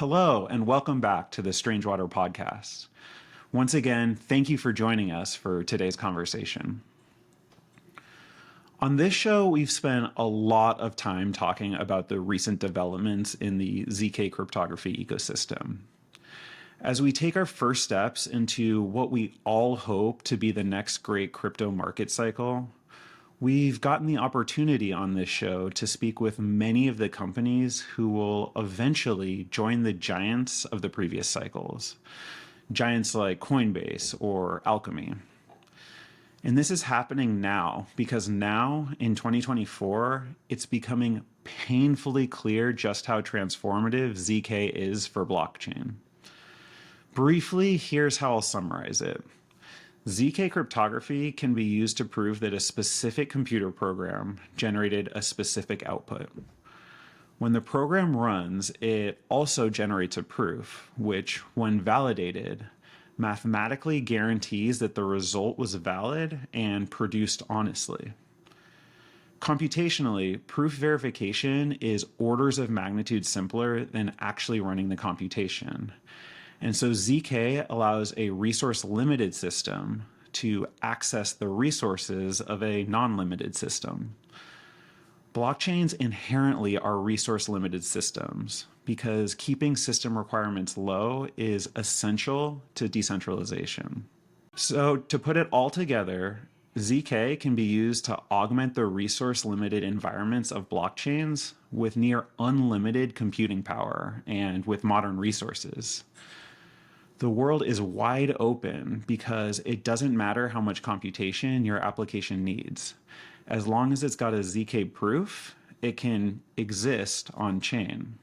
Hello, and welcome back to the Strange Water podcast. Once again, thank you for joining us for today's conversation. On this show, we've spent a lot of time talking about the recent developments in the ZK cryptography ecosystem. As we take our first steps into what we all hope to be the next great crypto market cycle, we've gotten the opportunity on this show to speak with many of the companies who will eventually join the giants of the previous cycles, giants like Coinbase or Alchemy. And this is happening now because now in 2024, it's becoming painfully clear just how transformative ZK is for blockchain. Briefly, here's how I'll summarize it. ZK cryptography can be used to prove that a specific computer program generated a specific output. When the program runs, it also generates a proof, which, when validated, mathematically guarantees that the result was valid and produced honestly. Computationally, proof verification is orders of magnitude simpler than actually running the computation. And so ZK allows a resource-limited system to access the resources of a non-limited system. Blockchains inherently are resource-limited systems because keeping system requirements low is essential to decentralization. So to put it all together, ZK can be used to augment the resource-limited environments of blockchains with near unlimited computing power and with modern resources. The world is wide open because it doesn't matter how much computation your application needs. As long as it's got a ZK proof, it can exist on chain.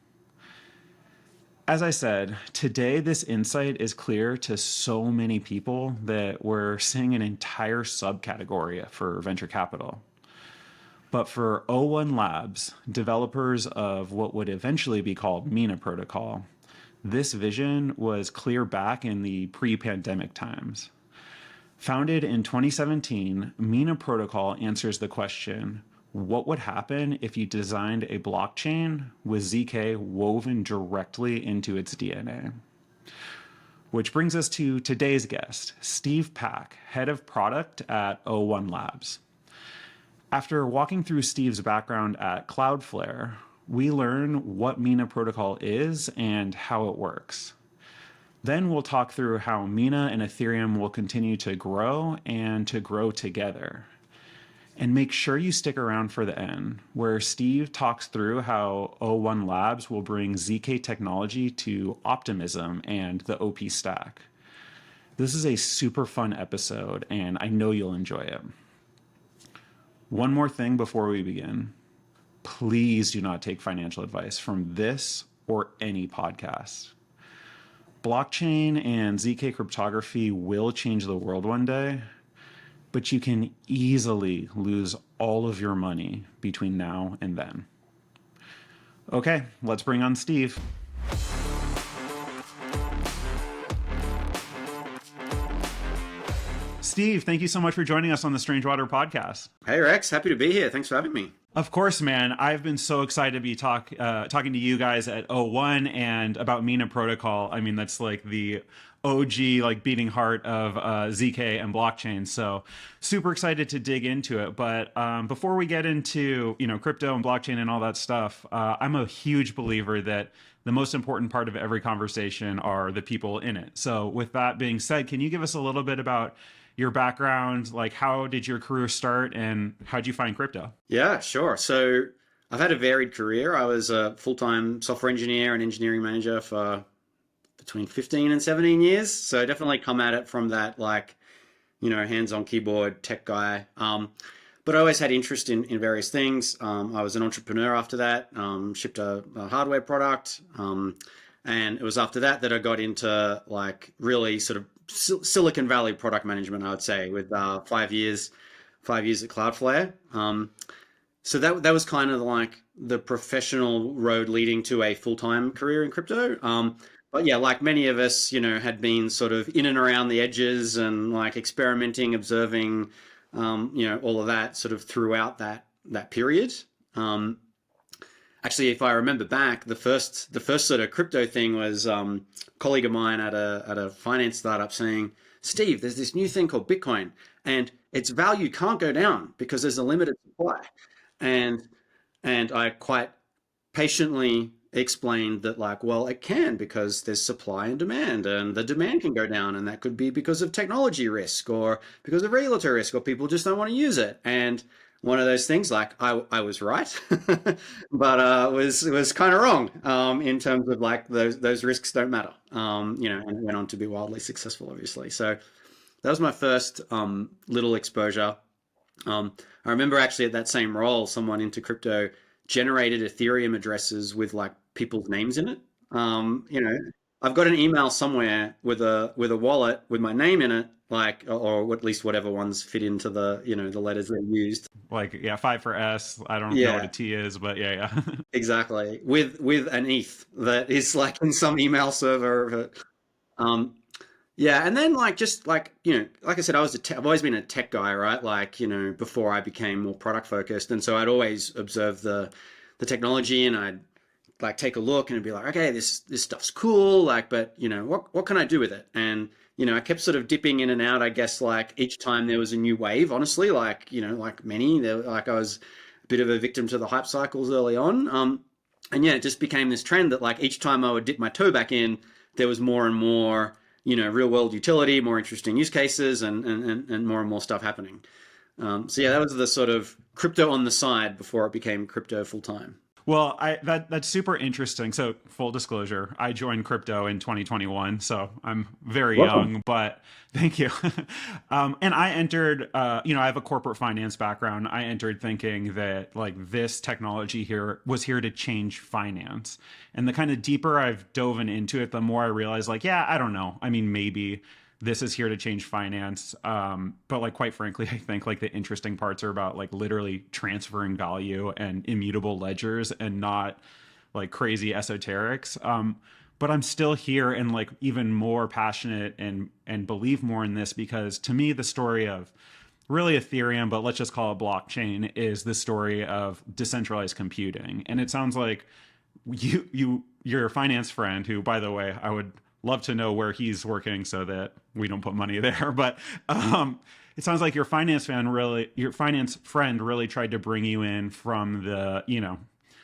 As I said, today this insight is clear to so many people that we're seeing an entire subcategory for venture capital. But for o1Labs, developers of what would eventually be called Mina Protocol, this vision was clear back in the pre-pandemic times. Founded in 2017, Mina Protocol answers the question, what would happen if you designed a blockchain with ZK woven directly into its DNA? Which brings us to today's guest, Steve Pack, head of product at o1Labs. After walking through Steve's background at Cloudflare, we learn what Mina Protocol is and how it works. Then we'll talk through how Mina and Ethereum will continue to grow and to grow together. And make sure you stick around for the end, where Steve talks through how o1Labs will bring ZK technology to Optimism and the OP stack. This is a super fun episode, and I know you'll enjoy it. One more thing before we begin. Please do not take financial advice from this or any podcast. Blockchain and ZK cryptography will change the world one day, but you can easily lose all of your money between now and then. Okay, let's bring on Steve. Steve, thank you so much for joining us on the Strange Water podcast. Hey, Rex. Happy to be here. Thanks for having me. Of course, man. I've been so excited to be talking to you guys at O1 and about Mina Protocol. I mean, that's like the OG, like beating heart of ZK and blockchain. So super excited to dig into it. But before we get into, crypto and blockchain and all that stuff, I'm a huge believer that the most important part of every conversation are the people in it. So with that being said, can you give us a little bit about your background, like how did your career start and how'd you find crypto? Yeah, sure. So I've had a varied career. I was a full-time software engineer and engineering manager for between 15 and 17 years. So I definitely come at it from that, hands-on keyboard tech guy. But I always had interest in various things. I was an entrepreneur after that, shipped a hardware product. And it was after that I got into really sort of Silicon Valley product management, I would say, with 5 years at Cloudflare. So that was kind of like the professional road leading to a full-time career in crypto. But yeah, like many of us, had been sort of in and around the edges and experimenting, observing, all of that sort of throughout that period. Actually, if I remember back, the first sort of crypto thing was a colleague of mine at a finance startup saying, "Steve, there's this new thing called Bitcoin, and its value can't go down because there's a limited supply." And I quite patiently explained that, like, well, it can, because there's supply and demand, and the demand can go down, and that could be because of technology risk or because of regulatory risk, or people just don't want to use it. And one of those things, like, I was right, but was kind of wrong, in terms of, like, those risks don't matter. And it went on to be wildly successful, obviously. So that was my first little exposure. I remember actually at that same role, someone into crypto generated Ethereum addresses with, like, people's names in it. I've got an email somewhere with a wallet with my name in it, like, or at least whatever ones fit into the letters they used. Like, yeah, 5 for S. I don't know what a Yeah, T is, but yeah, yeah. exactly. With an ETH that is, like, in some email server. Um, Yeah, and then, like, just like, like I said, I've always been a tech guy, right? Like, before I became more product focused, and so I'd always observe the technology, and I'd, like, take a look and be like, okay, this stuff's cool, like, but what can I do with it? And I kept sort of dipping in and out, I guess, like, each time there was a new wave. Honestly, like, like many, like, I was a bit of a victim to the hype cycles early on. And yeah, it just became this trend that, like, each time I would dip my toe back in, there was more and more, real world utility, more interesting use cases, and more and more stuff happening. So yeah, that was the sort of crypto on the side before it became crypto full time. Well, that's super interesting. So, full disclosure, I joined crypto in 2021, so I'm very Welcome. young, but thank you. And I entered, I have a corporate finance background. I entered thinking that, like, this technology here was here to change finance. And the kind of deeper I've dove into it, the more I realized, like, yeah, I don't know. I mean, maybe this is here to change finance. But, like, quite frankly, I think, like, the interesting parts are about, like, literally transferring value and immutable ledgers, and not like crazy esoterics. But I'm still here and, like, even more passionate and believe more in this, because to me the story of really Ethereum, but let's just call it blockchain, is the story of decentralized computing. And it sounds like your finance friend, who, by the way, I would love to know where he's working so that we don't put money there. But it sounds like your finance friend really tried to bring you in from the,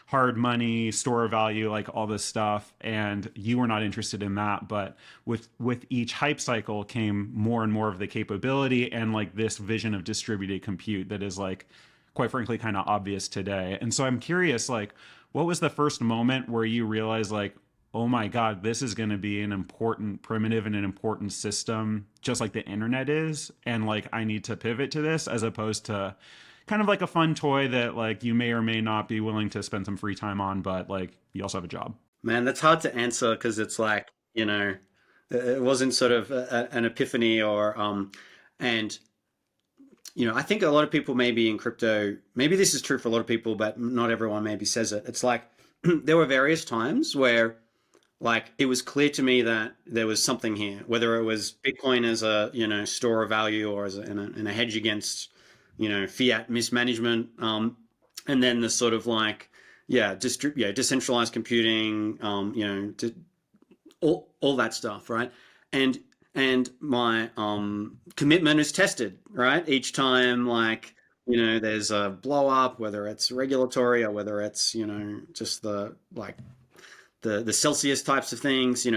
hard money, store of value, like all this stuff, and you were not interested in that. But with each hype cycle came more and more of the capability, and, like, this vision of distributed compute that is, like, quite frankly, kind of obvious today. And so I'm curious, like, what was the first moment where you realized, like, oh my God, this is going to be an important primitive and an important system, just like the internet is, and, like, I need to pivot to this, as opposed to kind of like a fun toy that, like, you may or may not be willing to spend some free time on, but, like, you also have a job. Man, that's hard to answer, because it's like, it wasn't sort of an epiphany, and I think a lot of people, maybe in crypto, maybe this is true for a lot of people, but not everyone maybe says it. It's like, there were various times where, like, it was clear to me that there was something here, whether it was Bitcoin as a, store of value, or as in a hedge against, fiat mismanagement. And then the sort of, like, yeah, decentralized computing, all that stuff, right? And my commitment is tested, right? Each time, like, there's a blow up, whether it's regulatory or whether it's, just the, like, the Celsius types of things,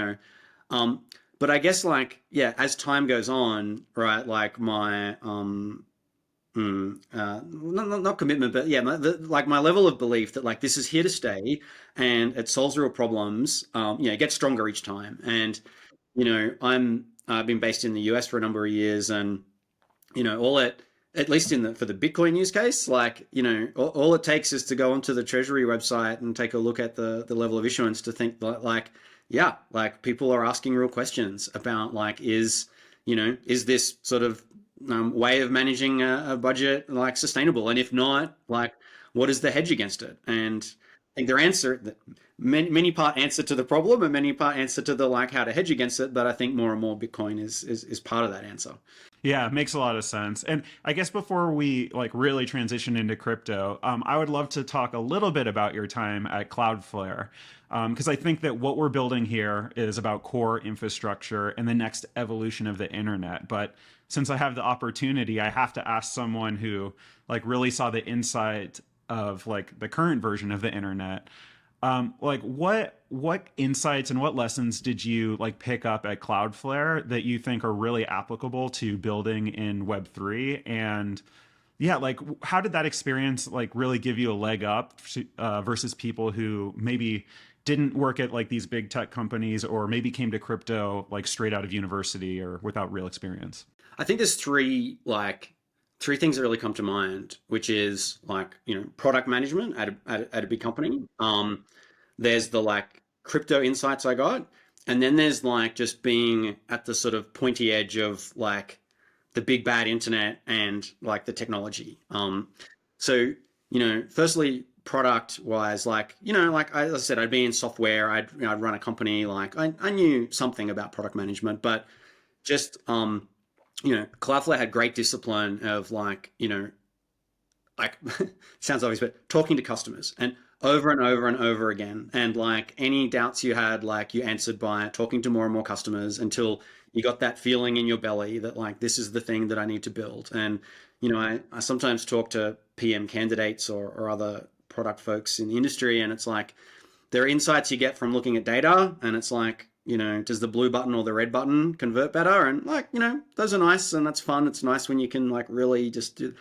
Um, but I guess, like, yeah, as time goes on, right, like, my not commitment, but yeah, like, my level of belief that, like, this is here to stay, and it solves real problems, it gets stronger each time. And I've been based in the US for a number of years, and all it, at least for the Bitcoin use case, like, all it takes is to go onto the Treasury website and take a look at the level of issuance, to think that, like, yeah, like, people are asking real questions about, like, is this sort of way of managing a budget, like, sustainable? And if not, like, what is the hedge against it? And think their answer, many part answer to the problem and many part answer to the like how to hedge against it. But I think more and more Bitcoin is part of that answer. Yeah, it makes a lot of sense. And I guess before we like really transition into crypto, I would love to talk a little bit about your time at Cloudflare, because I think that what we're building here is about core infrastructure and the next evolution of the internet. But since I have the opportunity, I have to ask someone who like really saw the insight of like the current version of the internet. Like what insights and what lessons did you like pick up at Cloudflare that you think are really applicable to building in Web3? And yeah, like how did that experience like really give you a leg up versus people who maybe didn't work at like these big tech companies or maybe came to crypto like straight out of university or without real experience? I think there's three things that really come to mind, which is like, product management at a big company. There's the like crypto insights I got, and then there's like just being at the sort of pointy edge of like the big bad internet and like the technology. So, firstly, product wise, like, like as I said, I'd be in software, I'd run a company, like I knew something about product management, but just, Cloudflare had great discipline of like sounds obvious, but talking to customers and over and over and over again. And like any doubts you had, like you answered by talking to more and more customers until you got that feeling in your belly that like this is the thing that I need to build. And I sometimes talk to PM candidates or other product folks in the industry, and it's like there are insights you get from looking at data, and it's like, does the blue button or the red button convert better? And like, those are nice and that's fun. It's nice when you can like really just do.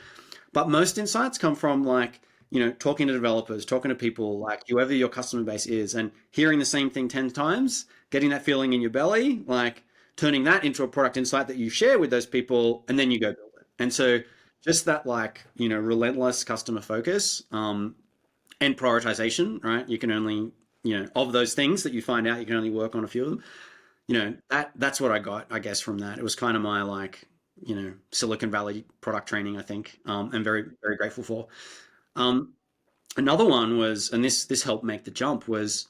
But most insights come from like, talking to developers, talking to people, like whoever your customer base is, and hearing the same thing 10 times, getting that feeling in your belly, like turning that into a product insight that you share with those people, and then you go build it. And so just that like, relentless customer focus, and prioritization, right? You can only, of those things that you find out, you can only work on a few of them. That's what I got, I guess, from that. It was kind of my like, Silicon Valley product training, I think. I'm very, very grateful for. Um, Another one was, and this helped make the jump, was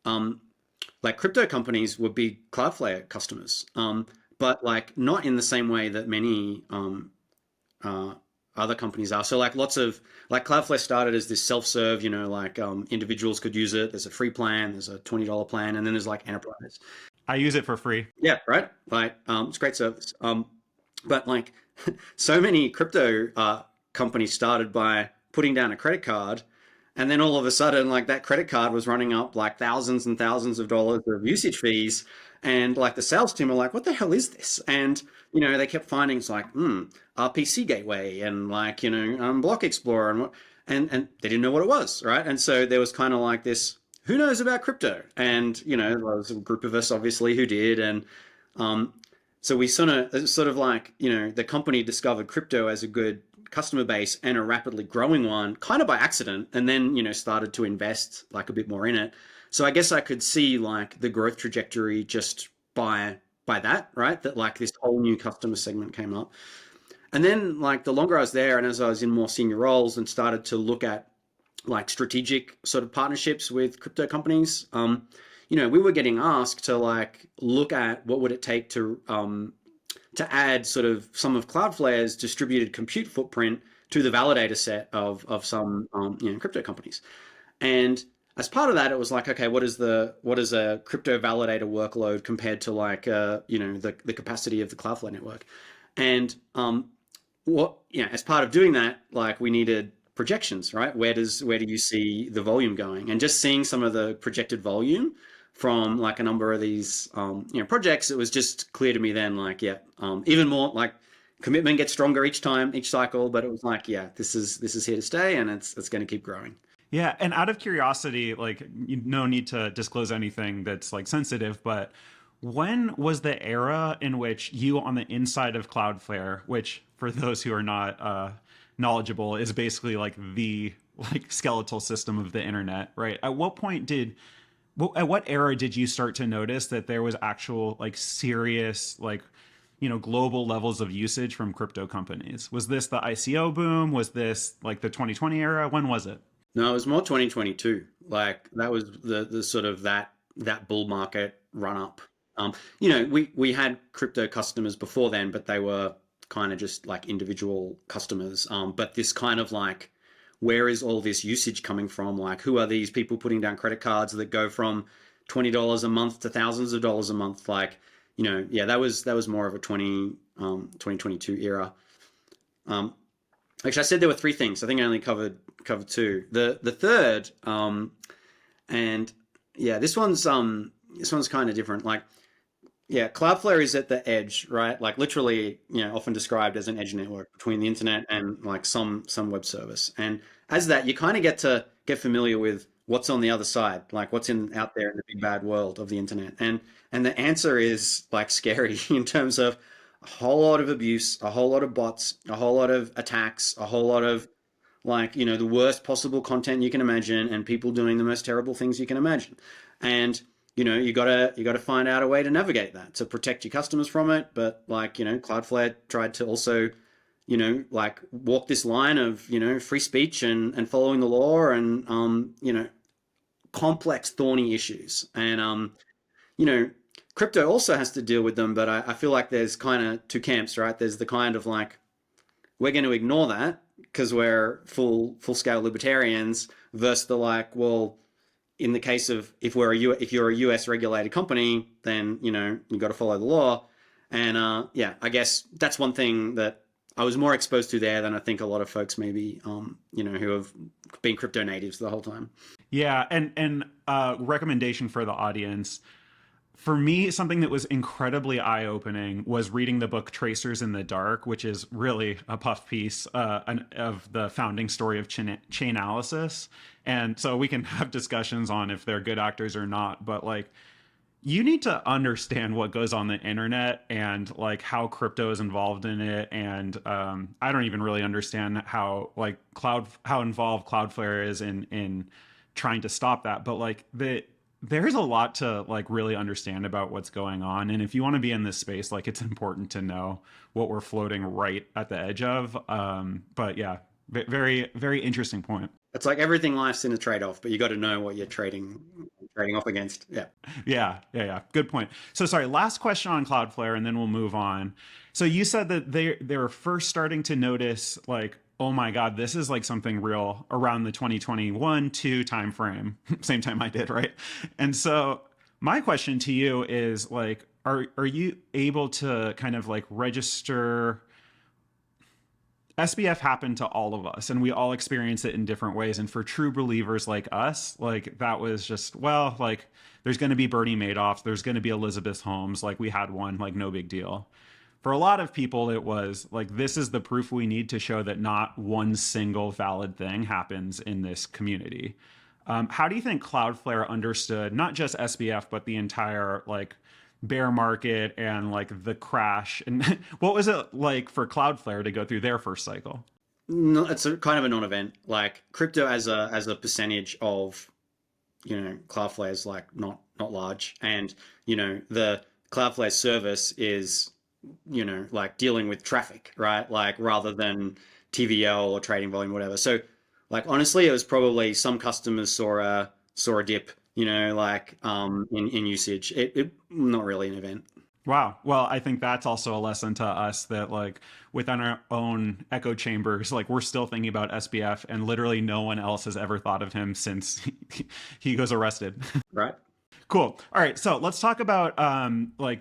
like crypto companies would be Cloudflare customers, but like not in the same way that many uh, other companies are. So like lots of like Cloudflare started as this self-serve, like individuals could use it. There's a free plan, there's a $20 plan, and then there's like enterprise. I use it for free. Yeah, right. Like it's a great service. But like so many crypto companies started by putting down a credit card, and then all of a sudden, like that credit card was running up like thousands and thousands of dollars of usage fees, and like the sales team were like, "What the hell is this?" And they kept finding it's like, RPC gateway and like Block Explorer and what, and they didn't know what it was, right? And so there was kind of like this, who knows about crypto? And there was a group of us obviously who did, and um, so we sort of like, the company discovered crypto as a good customer base and a rapidly growing one, kind of by accident, and then, started to invest like a bit more in it. So I guess I could see like the growth trajectory just by that, right? That like this whole new customer segment came up. And then like the longer I was there and as I was in more senior roles and started to look at like strategic sort of partnerships with crypto companies, we were getting asked to like look at what would it take to add sort of some of Cloudflare's distributed compute footprint to the validator set of some crypto companies. And as part of that, it was like, okay, what is a crypto validator workload compared to like the capacity of the Cloudflare network? And as part of doing that, like we needed projections, right? Where do you see the volume going? And just seeing some of the projected volume from like a number of these projects, it was just clear to me then, like, yeah, even more like commitment gets stronger each cycle, but it was like, yeah, this is here to stay, and it's going to keep growing. Yeah, and out of curiosity, like no need to disclose anything that's like sensitive, but when was the era in which you on the inside of Cloudflare, which for those who are not knowledgeable is basically like the like skeletal system of the internet, right? At what era did you start to notice that there was actual like serious like global levels of usage from crypto companies? Was this the ICO boom? Was this like the 2020 era? When was it? No, it was more 2022. Like that was the sort of that bull market run up. We had crypto customers before then, but they were kind of just like individual customers. But this kind of like, where is all this usage coming from? Like, who are these people putting down credit cards that go from $20 a month to thousands of dollars a month? Like, yeah, that was more of a 2022 era. Um, Actually, I said there were three things. I think I only covered two. The third, and yeah, this one's kind of different. Like, yeah, Cloudflare is at the edge, right? Like literally, often described as an edge network between the internet and like some web service. And as that, you kind of get to get familiar with what's on the other side, like what's in out there in the big bad world of the internet. And the answer is like scary in terms of a whole lot of abuse, a whole lot of bots, a whole lot of attacks, a whole lot of like the worst possible content you can imagine, and people doing the most terrible things you can imagine. And you gotta find out a way to navigate that to protect your customers from it. But like Cloudflare tried to also like walk this line of free speech and following the law, and complex thorny issues. And you know crypto also has to deal with them, but I feel like there's kind of two camps, right? There's the kind of like, we're going to ignore that because we're full scale libertarians, versus the like, well, in the case of if you're a US regulated company, then you got to follow the law. And yeah, I guess that's one thing that I was more exposed to there than I think a lot of folks maybe who have been crypto natives the whole time. Yeah, and recommendation for the audience. For me, something that was incredibly eye-opening was reading the book Tracers in the Dark, which is really a puff piece of the founding story of Chainalysis. And so we can have discussions on if they're good actors or not, but like, you need to understand what goes on the internet and like how crypto is involved in it. And I don't even really understand how involved Cloudflare is in trying to stop that. But like there's a lot to like really understand about what's going on. And if you want to be in this space, like it's important to know what we're floating right at the edge of. But yeah, very, very interesting point. It's like everything life's in a trade-off, but you got to know what you're trading off against. Yeah. Yeah. Good point. So sorry, last question on Cloudflare, and then we'll move on. So you said that they're first starting to notice like, oh my God, this is like something real around the 2021-2 timeframe, same time I did, right? And so my question to you is like, are you able to kind of like register? SBF happened to all of us and we all experience it in different ways. And for true believers like us, like that was just, well, like there's going to be Bernie Madoff, there's going to be Elizabeth Holmes, like we had one, like no big deal. For a lot of people, it was like, this is the proof we need to show that not one single valid thing happens in this community. How do you think Cloudflare understood not just SBF, but the entire like bear market and like the crash? And what was it like for Cloudflare to go through their first cycle? No, it's a kind of a non-event. Like crypto as a percentage of Cloudflare is like not large, and the Cloudflare service is like dealing with traffic, right? Like rather than TVL or trading volume, whatever. So like honestly, it was probably some customers saw a dip, like in usage. It not really an event. Wow. Well, I think that's also a lesson to us that like within our own echo chambers, like we're still thinking about SBF and literally no one else has ever thought of him since he goes arrested. Right? Cool. All right. So let's talk about like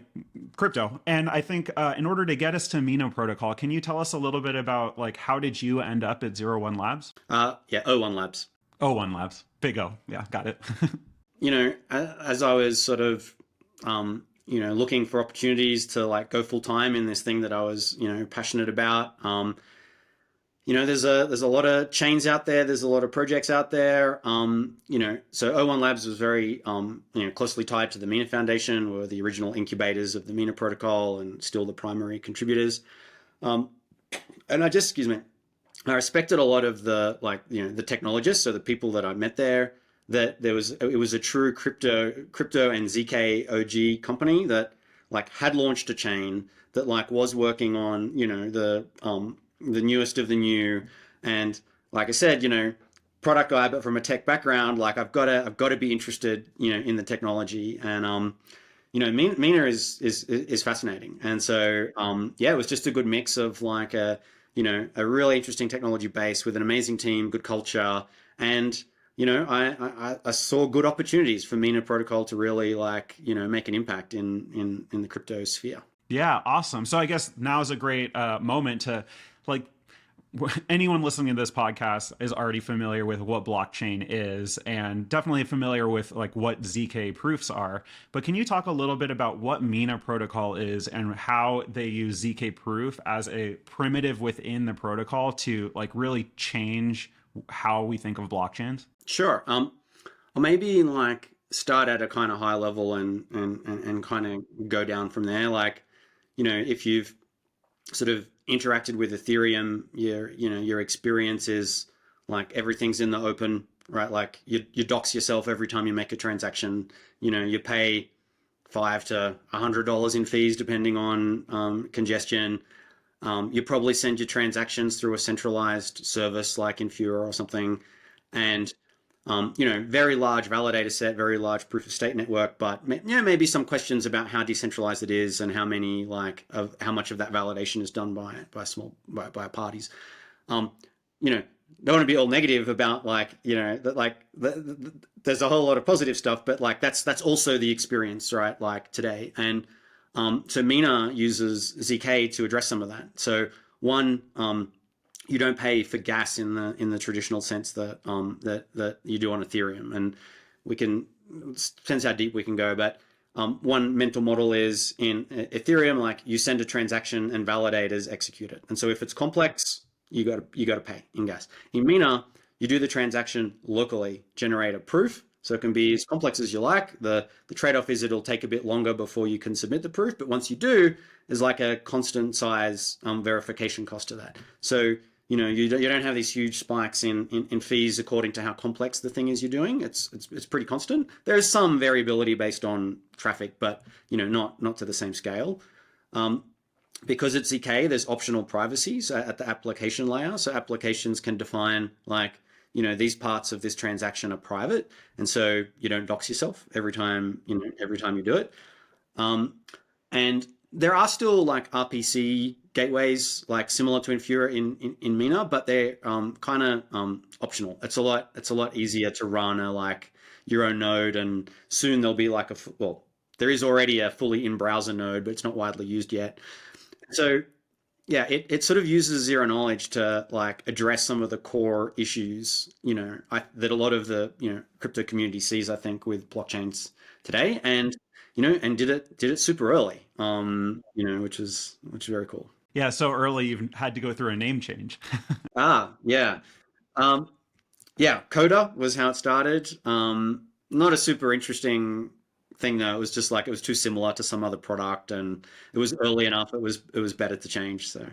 crypto. And I think in order to get us to Mina Protocol, can you tell us a little bit about like how did you end up at o1Labs? Yeah, o1Labs. o1Labs. Big O. Yeah, got it. As I was sort of looking for opportunities to like go full time in this thing that I was passionate about. There's a lot of chains out there. There's a lot of projects out there. So o1Labs was very closely tied to the Mina Foundation, were the original incubators of the Mina Protocol and still the primary contributors. And excuse me, I respected a lot of the the technologists, so the people that I met there. That it was a true crypto and ZK OG company that like had launched a chain that like was working on the newest of the new. And like I said, product guy, but from a tech background, like I've got to be interested, in the technology. And Mina is fascinating. And so yeah, it was just a good mix of like a really interesting technology base with an amazing team, good culture, and I saw good opportunities for Mina Protocol to really like make an impact in the crypto sphere. Yeah, awesome. So I guess now is a great moment to like anyone listening to this podcast is already familiar with what blockchain is and definitely familiar with like what ZK proofs are. But can you talk a little bit about what Mina protocol is and how they use ZK proof as a primitive within the protocol to like really change how we think of blockchains? Sure. Or maybe like start at a kind of high level and kind of go down from there. Like, if you've sort of interacted with Ethereum, your experience is like everything's in the open, right? Like you dox yourself every time you make a transaction. You pay $5 to $100 in fees depending on congestion. You probably send your transactions through a centralized service like Infura or something, and very large validator set, very large proof of stake network, but maybe some questions about how decentralized it is and how many like of how much of that validation is done by parties. Don't want to be all negative about like that there's a whole lot of positive stuff, but like that's also the experience, right? Like today, and so Mina uses ZK to address some of that. So one, you don't pay for gas in the traditional sense that that you do on Ethereum, and we can depends how deep we can go, but one mental model is in Ethereum, like you send a transaction and validators execute it, and so if it's complex, you got to pay in gas. In Mina, you do the transaction locally, generate a proof. So it can be as complex as you like. The trade-off is it'll take a bit longer before you can submit the proof, but once you do, there's like a constant size verification cost to that. So you don't have these huge spikes in fees according to how complex the thing is you're doing. It's pretty constant. There is some variability based on traffic, but not to the same scale. Because it's ZK, there's optional privacy at the application layer. So applications can define like these parts of this transaction are private, and so you don't dox yourself every time you do it. And there are still like RPC gateways like similar to Infura in Mina, but they're kind of optional. It's a lot easier to run like your own node, and soon there'll be like there is already a fully in browser node, but it's not widely used yet. So yeah, it sort of uses zero knowledge to like address some of the core issues, that a lot of the crypto community sees, I think, with blockchains today, and and did it super early, which is very cool. Yeah, so early you've had to go through a name change. Yeah, um, yeah. Coda was how it started. Not a super interesting thing though. It was just like it was too similar to some other product, and it was early enough. It was better to change. So.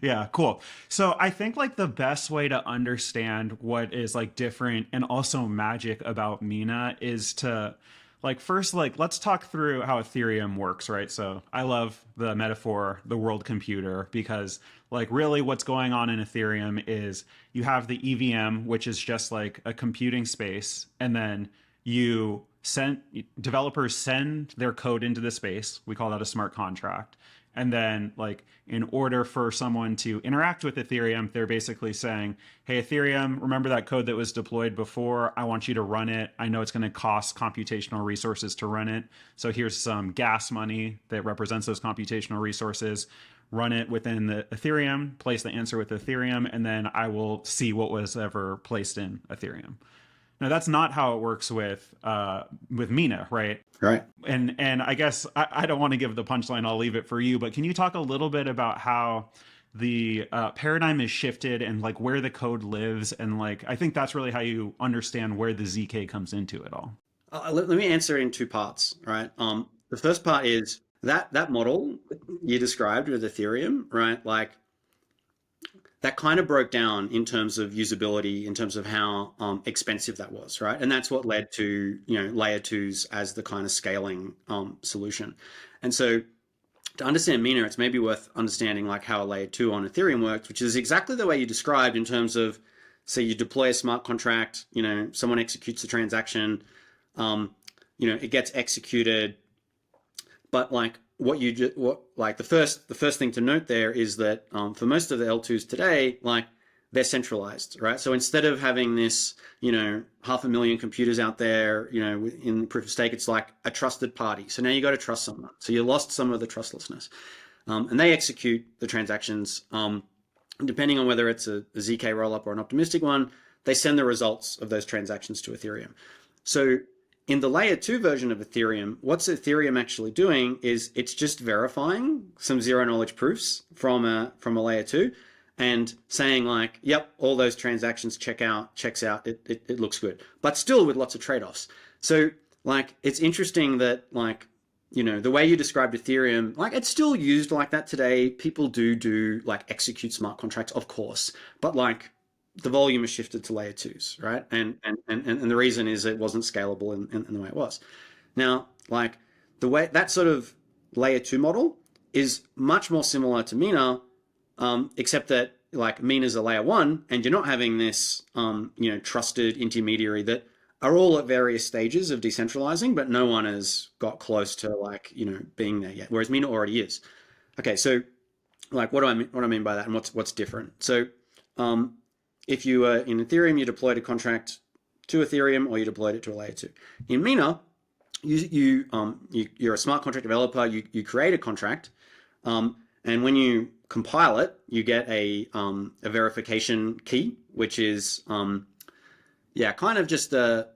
Yeah, cool. So I think like the best way to understand what is like different and also magic about Mina is to like first like let's talk through how Ethereum works, right? So I love the metaphor, the world computer, because like really what's going on in Ethereum is you have the EVM, which is just like a computing space, and then you send developers send their code into the space. We call that a smart contract. And then, like, in order for someone to interact with Ethereum, they're basically saying, hey, Ethereum, remember that code that was deployed before? I want you to run it. I know it's going to cost computational resources to run it. So here's some gas money that represents those computational resources. Run it within the Ethereum, place the answer with Ethereum, and then I will see what was ever placed in Ethereum. Now that's not how it works with Mina, right? Right. And I guess I don't want to give the punchline. I'll leave it for you. But can you talk a little bit about how the paradigm is shifted and like where the code lives, and like I think that's really how you understand where the ZK comes into it all. Let me answer it in two parts, right? The first part is that model you described with Ethereum, right? Like that kind of broke down in terms of usability, in terms of how expensive that was, right? And that's what led to layer twos as the kind of scaling solution. And so to understand Mina, it's maybe worth understanding like how a layer two on Ethereum works, which is exactly the way you described in terms of So you deploy a smart contract, someone executes the transaction, it gets executed. But like the first thing to note there is that for most of the L2s today, like they're centralized, right? So instead of having this, 500,000 computers out there, in proof of stake, it's like a trusted party. So now you got to trust someone. So you lost some of the trustlessness, and they execute the transactions. Depending on whether it's a ZK rollup or an optimistic one, they send the results of those transactions to Ethereum. So in the layer 2 version of Ethereum, what's Ethereum actually doing is it's just verifying some zero knowledge proofs from a layer 2 and saying like, yep, all those transactions checks out, it looks good, but still with lots of trade-offs. So like, it's interesting that like, the way you described Ethereum, like it's still used like that today. People do like execute smart contracts, of course, but like the volume has shifted to layer 2s, right? And the reason is it wasn't scalable in the way it was. Now, like the way that sort of layer 2 model is much more similar to Mina, except that like Mina's a layer 1 and you're not having this, trusted intermediary that are all at various stages of decentralizing, but no one has got close to like, being there yet. Whereas Mina already is. Okay. So like, what do I mean by that? And what's different? So, if you were in Ethereum, you deployed a contract to Ethereum or you deployed it to a layer 2. In Mina, you're a smart contract developer, you create a contract, and when you compile it, you get a verification key, which is, kind of just a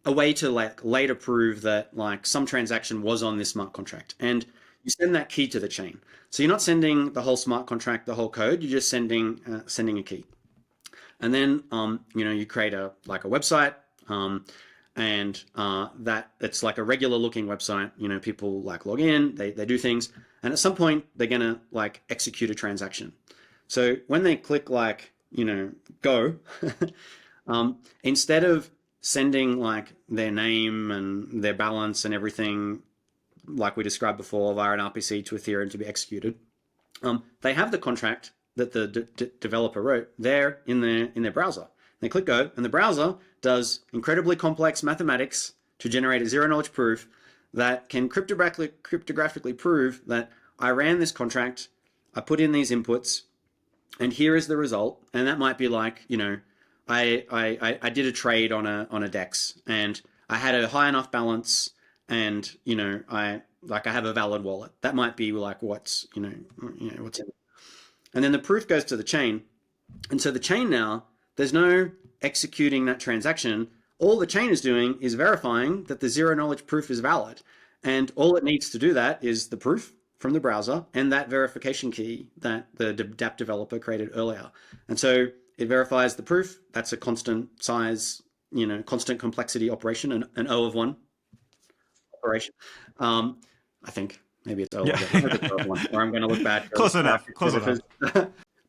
way to like later prove that like some transaction was on this smart contract. And you send that key to the chain. So you're not sending the whole smart contract, the whole code, you're just sending a key. And then, you create a website, and that it's like a regular looking website. People like log in, they do things, and at some point they're gonna like execute a transaction. So when they click like, go, instead of sending like their name and their balance and everything, like we described before, via an RPC to Ethereum to be executed, they have the contract that the developer wrote there in their browser. They click go, and the browser does incredibly complex mathematics to generate a zero knowledge proof that can cryptographically prove that I ran this contract, I put in these inputs, and here is the result. And that might be like, I did a trade on a DEX, and I had a high enough balance, and I have a valid wallet. That might be like what's what's in it. And then the proof goes to the chain. And so the chain now, there's no executing that transaction. All the chain is doing is verifying that the zero knowledge proof is valid. And all it needs to do that is the proof from the browser and that verification key that the dApp developer created earlier. And so it verifies the proof. That's a constant size, constant complexity operation, an O of 1 operation. I think. Maybe it's O of 1, or I'm going to look bad. Close enough. Close enough.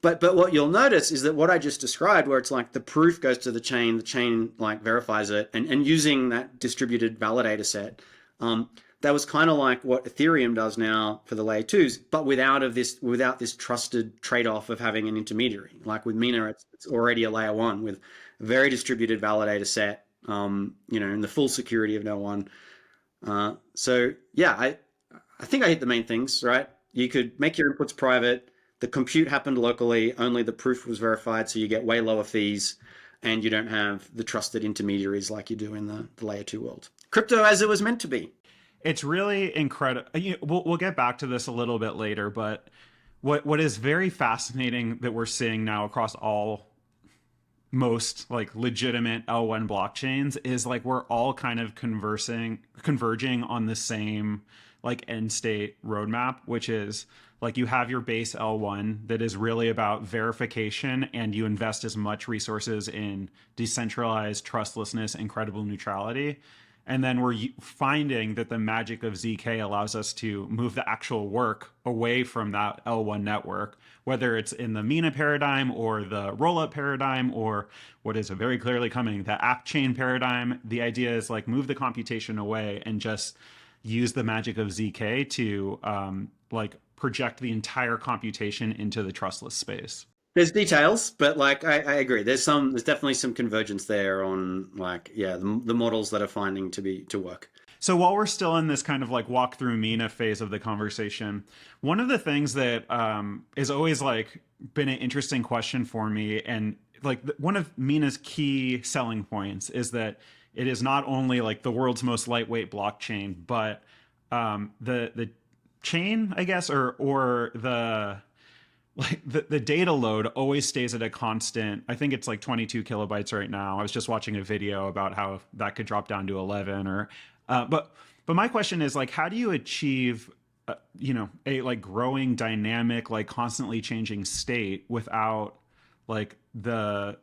But what you'll notice is that what I just described, where it's like the proof goes to the chain like verifies it, and using that distributed validator set, that was kind of like what Ethereum does now for the layer 2s, but without this trusted trade-off of having an intermediary. Like with Mina, it's already a layer 1 with a very distributed validator set, and the full security of no one. So yeah, I think I hit the main things, right? You could make your inputs private. The compute happened locally. Only the proof was verified, so you get way lower fees, and you don't have the trusted intermediaries like you do in the layer 2 world. Crypto as it was meant to be. It's really incredible. We'll get back to this a little bit later, but what is very fascinating that we're seeing now across all most like legitimate L1 blockchains is like we're all kind of converging on the same like end state roadmap, which is like you have your base L1 that is really about verification, and you invest as much resources in decentralized trustlessness and credible neutrality. And then we're finding that the magic of ZK allows us to move the actual work away from that L1 network, whether it's in the Mina paradigm or the rollup paradigm, or what is very clearly coming, the app chain paradigm. The idea is like move the computation away and just use the magic of ZK to like project the entire computation into the trustless space. There's details, but like I agree. There's definitely some convergence there on like yeah the models that are finding to work. So while we're still in this kind of like walk through Mina phase of the conversation, one of the things that is always like been an interesting question for me, and like one of Mina's key selling points is that it is not only like the world's most lightweight blockchain, but the chain, I guess, or the like the data load always stays at a constant. I think it's like 22 kilobytes right now. I was just watching a video about how that could drop down to 11 or but my question is like how do you achieve a like growing dynamic like constantly changing state without like the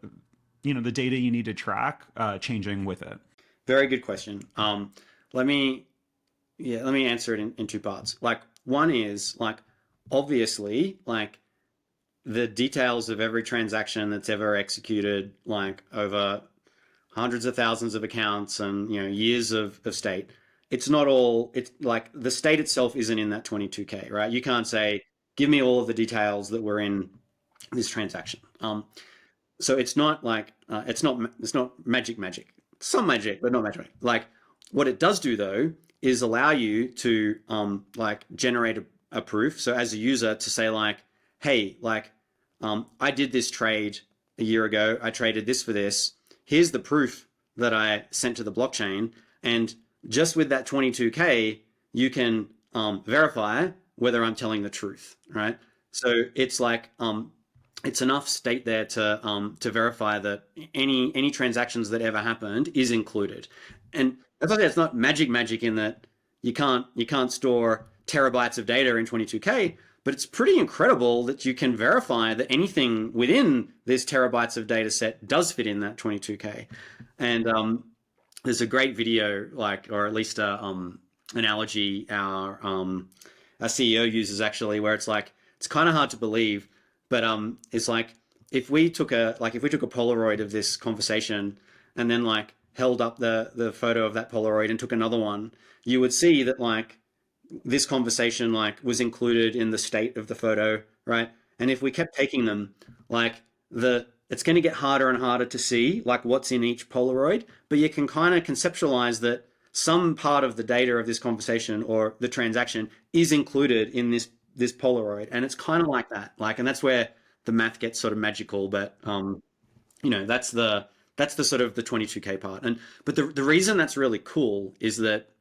data you need to track changing with it. Very good question. Let me let me answer it in two parts. Like one is like obviously like the details of every transaction that's ever executed like over hundreds of thousands of accounts and years of state. It's not all. It's like the state itself isn't in that 22K, right? You can't say give me all of the details that were in this transaction. So it's not like it's not magic. Some magic, but not magic. Like what it does do though is allow you to like generate a proof. So as a user to say like, hey, like I did this trade a year ago. I traded this for this. Here's the proof that I sent to the blockchain, and just with that 22K, you can verify whether I'm telling the truth, right? So it's like it's enough state there to verify that any transactions that ever happened is included. And as I said, it's not magic in that you can't store terabytes of data in 22K, but it's pretty incredible that you can verify that anything within this terabytes of data set does fit in that 22K. And there's a great video, like, or at least a analogy our CEO uses actually, where it's like it's kind of hard to believe, but it's like if we took a Polaroid of this conversation and then like held up the photo of that Polaroid and took another one, you would see that like this conversation like was included in the state of the photo, right? And if we kept taking them, like the it's going to get harder and harder to see like what's in each Polaroid, but you can kind of conceptualize that some part of the data of this conversation or the transaction is included in this Polaroid, and it's kind of like that. Like, and that's where the math gets sort of magical. But that's the sort of the 22K part. And but the reason that's really cool is that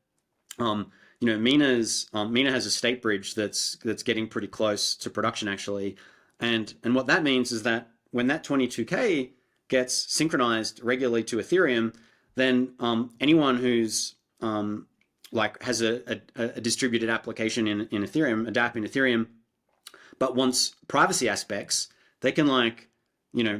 Mina has a state bridge that's getting pretty close to production actually, and what that means is that when that 22K gets synchronized regularly to Ethereum, then anyone who's like has a distributed application in Ethereum, a dApp in Ethereum, but wants privacy aspects, they can like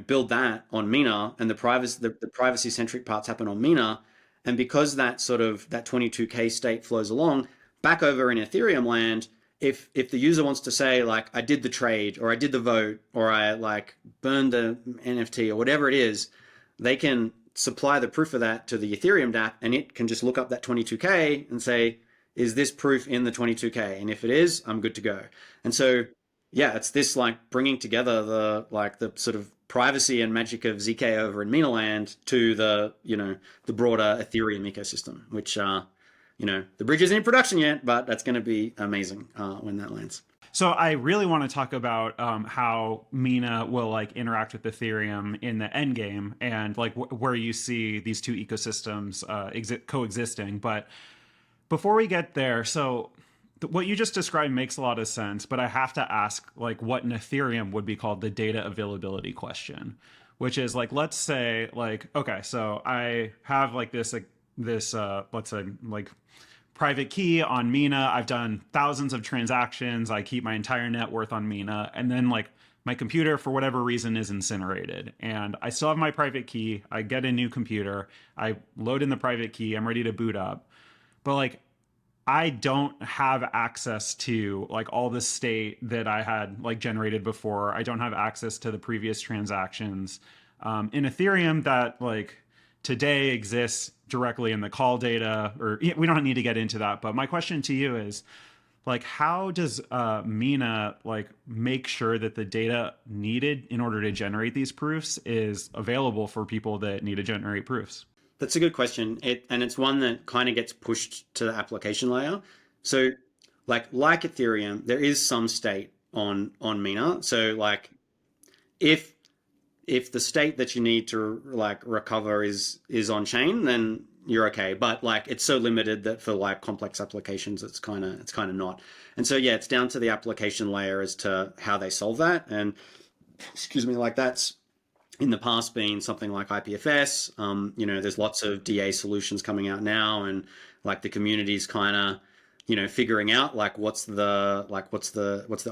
build that on Mina, and the privacy centric parts happen on Mina, and because that 22K state flows along back over in Ethereum land, if the user wants to say like I did the trade or I did the vote or I like burned the NFT or whatever it is, they can supply the proof of that to the Ethereum dApp, and it can just look up that 22K and say, is this proof in the 22K? And if it is, I'm good to go. And so, yeah, it's this like bringing together the sort of privacy and magic of ZK over in Mina land to the broader Ethereum ecosystem, which the bridge isn't in production yet, but that's going to be amazing when that lands. So I really want to talk about how Mina will like interact with Ethereum in the end game and like where you see these two ecosystems coexisting. But before we get there, so what you just described makes a lot of sense. But I have to ask like what in Ethereum would be called the data availability question, which is like let's say like okay, so I have like this let's say like private key on Mina. I've done thousands of transactions. I keep my entire net worth on Mina. And then like my computer for whatever reason is incinerated and I still have my private key. I get a new computer. I load in the private key. I'm ready to boot up. But like I don't have access to like all the state that I had like generated before. I don't have access to the previous transactions. In Ethereum that like today exists directly in the call data, or we don't need to get into that. But my question to you is, like how does Mina like make sure that the data needed in order to generate these proofs is available for people that need to generate proofs? That's a good question. And it's one that kind of gets pushed to the application layer. So like Ethereum, there is some state on Mina. So like if if the state that you need to like recover is on chain, then you're okay. But like it's so limited that for like complex applications, it's kind of not. And so yeah, it's down to the application layer as to how they solve that. And excuse me, like that's in the past been something like IPFS. There's lots of DA solutions coming out now, and like the community's kind of, figuring out like what's the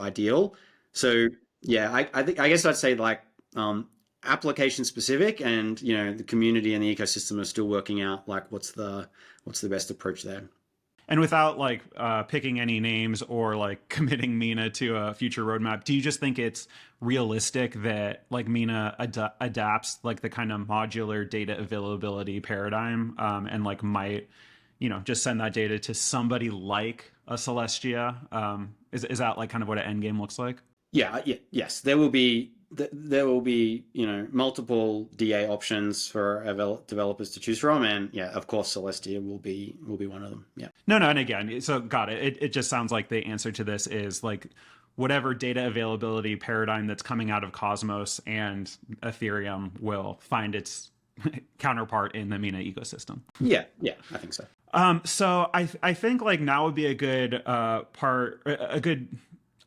ideal. So yeah, I guess I'd say like application specific, and the community and the ecosystem are still working out like what's the best approach there. And without like picking any names or like committing Mina to a future roadmap, do you just think it's realistic that like Mina adapts like the kind of modular data availability paradigm, and like might, just send that data to somebody like a Celestia? Is that like kind of what an end game looks like? Yeah, yeah, yes, there will be multiple DA options for developers to choose from, and yeah, of course, Celestia will be one of them. Yeah. No, no, and again, so got it. It just sounds like the answer to this is like whatever data availability paradigm that's coming out of Cosmos and Ethereum will find its counterpart in the Mina ecosystem. Yeah, yeah, I think so. So I think like now would be a good a good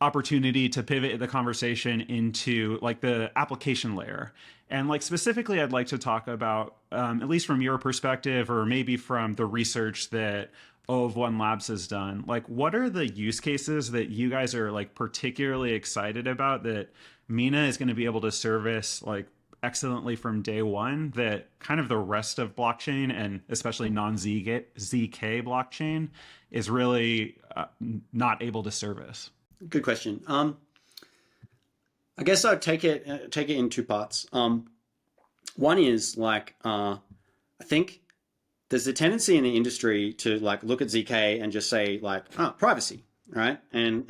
opportunity to pivot the conversation into like the application layer. And like specifically, I'd like to talk about, at least from your perspective, or maybe from the research that o1Labs has done, like what are the use cases that you guys are like particularly excited about that Mina is going to be able to service like excellently from day one that kind of the rest of blockchain and especially non-ZK blockchain is really not able to service? Good question. I guess I'd take it in two parts. One is like I think there's a tendency in the industry to like look at ZK and just say like, oh, privacy, right? And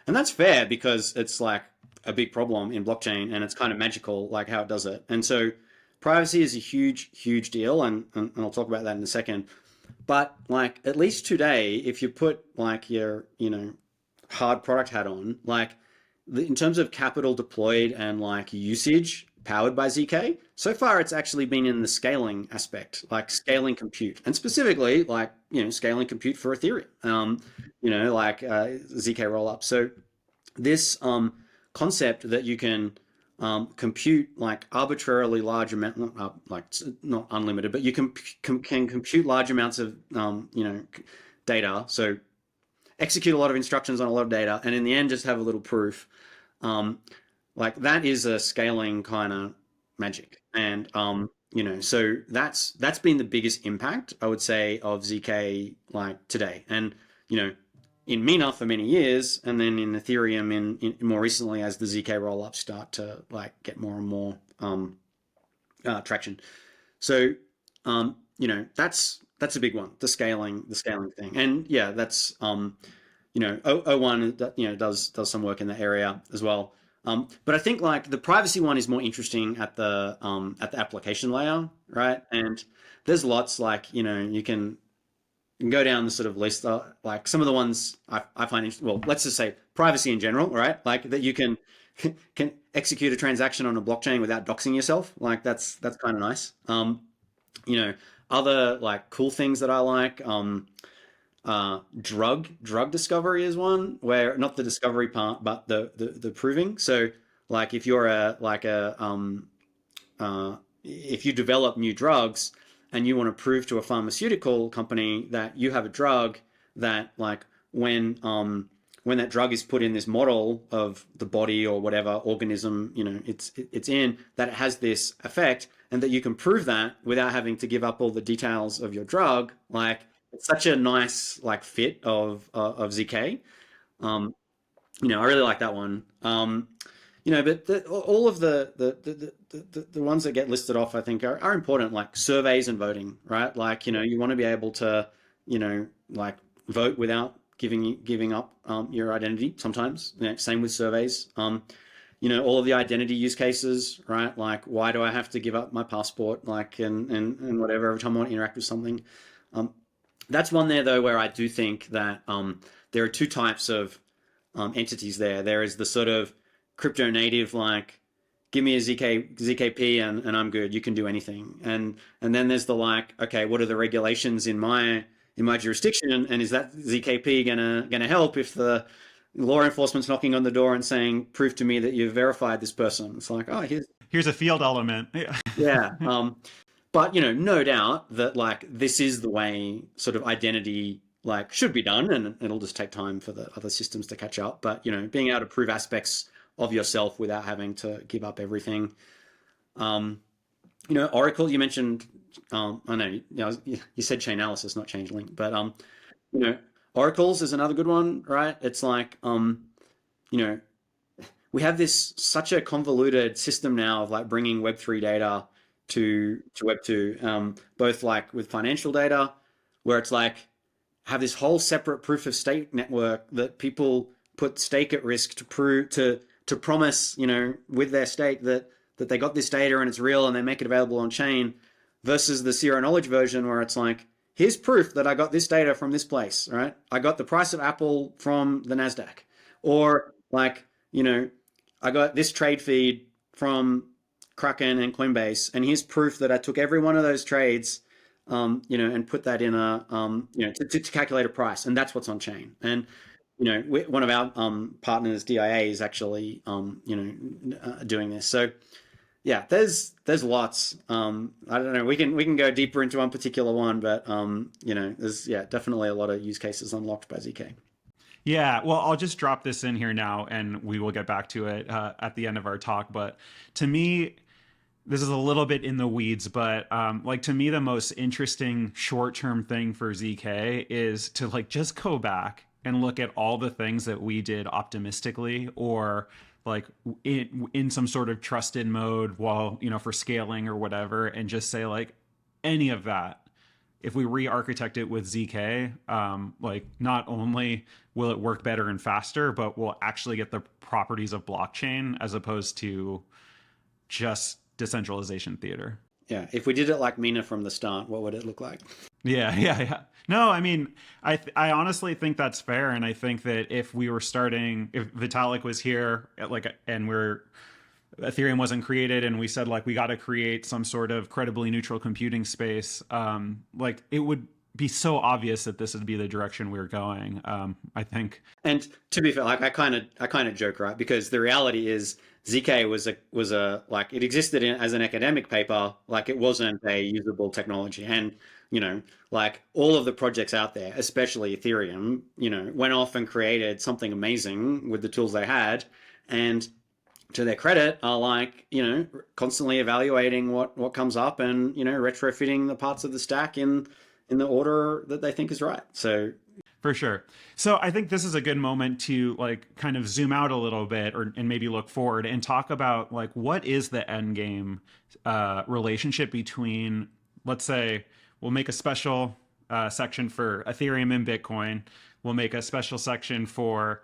that's fair because it's like a big problem in blockchain, and it's kind of magical like how it does it. And so privacy is a huge deal, and I'll talk about that in a second. But like at least today, if you put like your hard product hat on, like in terms of capital deployed and like usage powered by ZK, so far it's actually been in the scaling aspect, like scaling compute, and specifically like scaling compute for Ethereum, like ZK rollup. So this concept that you can compute like arbitrarily large amount, like not unlimited, but you can compute large amounts of data. So execute a lot of instructions on a lot of data, and in the end just have a little proof. Like that is a scaling kind of magic, and so that's been the biggest impact I would say of ZK like today, and in Mina for many years, and then in Ethereum in more recently as the ZK rollups start to like get more and more traction. So that's a big one, the scaling thing, and yeah, that's O1 does some work in that area as well. But I think like the privacy one is more interesting at the application layer, right? And there's lots like you can go down the sort of list, like some of the ones I find interesting. Well, let's just say privacy in general, right? Like that you can execute a transaction on a blockchain without doxing yourself. Like that's kind of nice. Other like cool things that I like. Drug discovery is one where not the discovery part, but the proving. So like if you're if you develop new drugs and you want to prove to a pharmaceutical company that you have a drug that like when that drug is put in this model of the body or whatever organism it's in, that it has this effect, and that you can prove that without having to give up all the details of your drug, like it's such a nice like fit of ZK. I really like that one. But all of the ones that get listed off, I think, are important, like surveys and voting, right? Like, you want to be able to, like vote without giving up your identity sometimes. Same with surveys. All of the identity use cases, right? Like, why do I have to give up my passport, like, and whatever every time I want to interact with something? Um, that's one there though where I do think that there are two types of entities there. There is the sort of crypto native, like, give me a ZKP and I'm good. You can do anything. And then there's the like, okay, what are the regulations in my jurisdiction, and is that ZKP gonna help if the law enforcement's knocking on the door and saying, prove to me that you've verified this person? It's like, oh, Here's a field element. Yeah. yeah. But no doubt that like this is the way sort of identity like should be done, and it'll just take time for the other systems to catch up. But being able to prove aspects of yourself without having to give up everything. Oracle, you mentioned. I know you said Chainalysis, not Changelink, but you know, oracles is another good one, right? It's like you know, we have this such a convoluted system now of like bringing Web3 data to Web2, both like with financial data, where it's like have this whole separate proof of stake network that people put stake at risk to prove to promise, with their stake that they got this data and it's real and they make it available on chain, versus the zero knowledge version where it's like, here's proof that I got this data from this place, right? I got the price of Apple from the NASDAQ. Or like, I got this trade feed from Kraken and Coinbase, and here's proof that I took every one of those trades, and put that in to calculate a price, and that's what's on chain. And one of our partners, DIA, is actually doing this. So yeah, there's lots. I don't know. We can go deeper into one particular one, but there's definitely a lot of use cases unlocked by ZK. Yeah, well, I'll just drop this in here now, and we will get back to it at the end of our talk. But to me, this is a little bit in the weeds, but like to me, the most interesting short-term thing for ZK is to like just go back and look at all the things that we did optimistically or like in some sort of trusted mode while for scaling or whatever, and just say like any of that, if we re-architect it with ZK, like not only will it work better and faster, but we'll actually get the properties of blockchain as opposed to just decentralization theater. Yeah, if we did it like Mina from the start, what would it look like? Yeah. No, I mean, I honestly think that's fair, and I think that if Vitalik was here, and Ethereum wasn't created, and we said like we got to create some sort of credibly neutral computing space, like it would be so obvious that this would be the direction we're going. I think. And to be fair, like I kind of joke, right? Because the reality is ZK was a like it existed as an academic paper, like it wasn't a usable technology. And like all of the projects out there, especially Ethereum, went off and created something amazing with the tools they had, and to their credit, are like, constantly evaluating what comes up and, retrofitting the parts of the stack in the order that they think is right. So for sure. So I think this is a good moment to like kind of zoom out a little bit and maybe look forward and talk about like what is the end game relationship between, let's say, we'll make a special section for Ethereum and Bitcoin. We'll make a special section for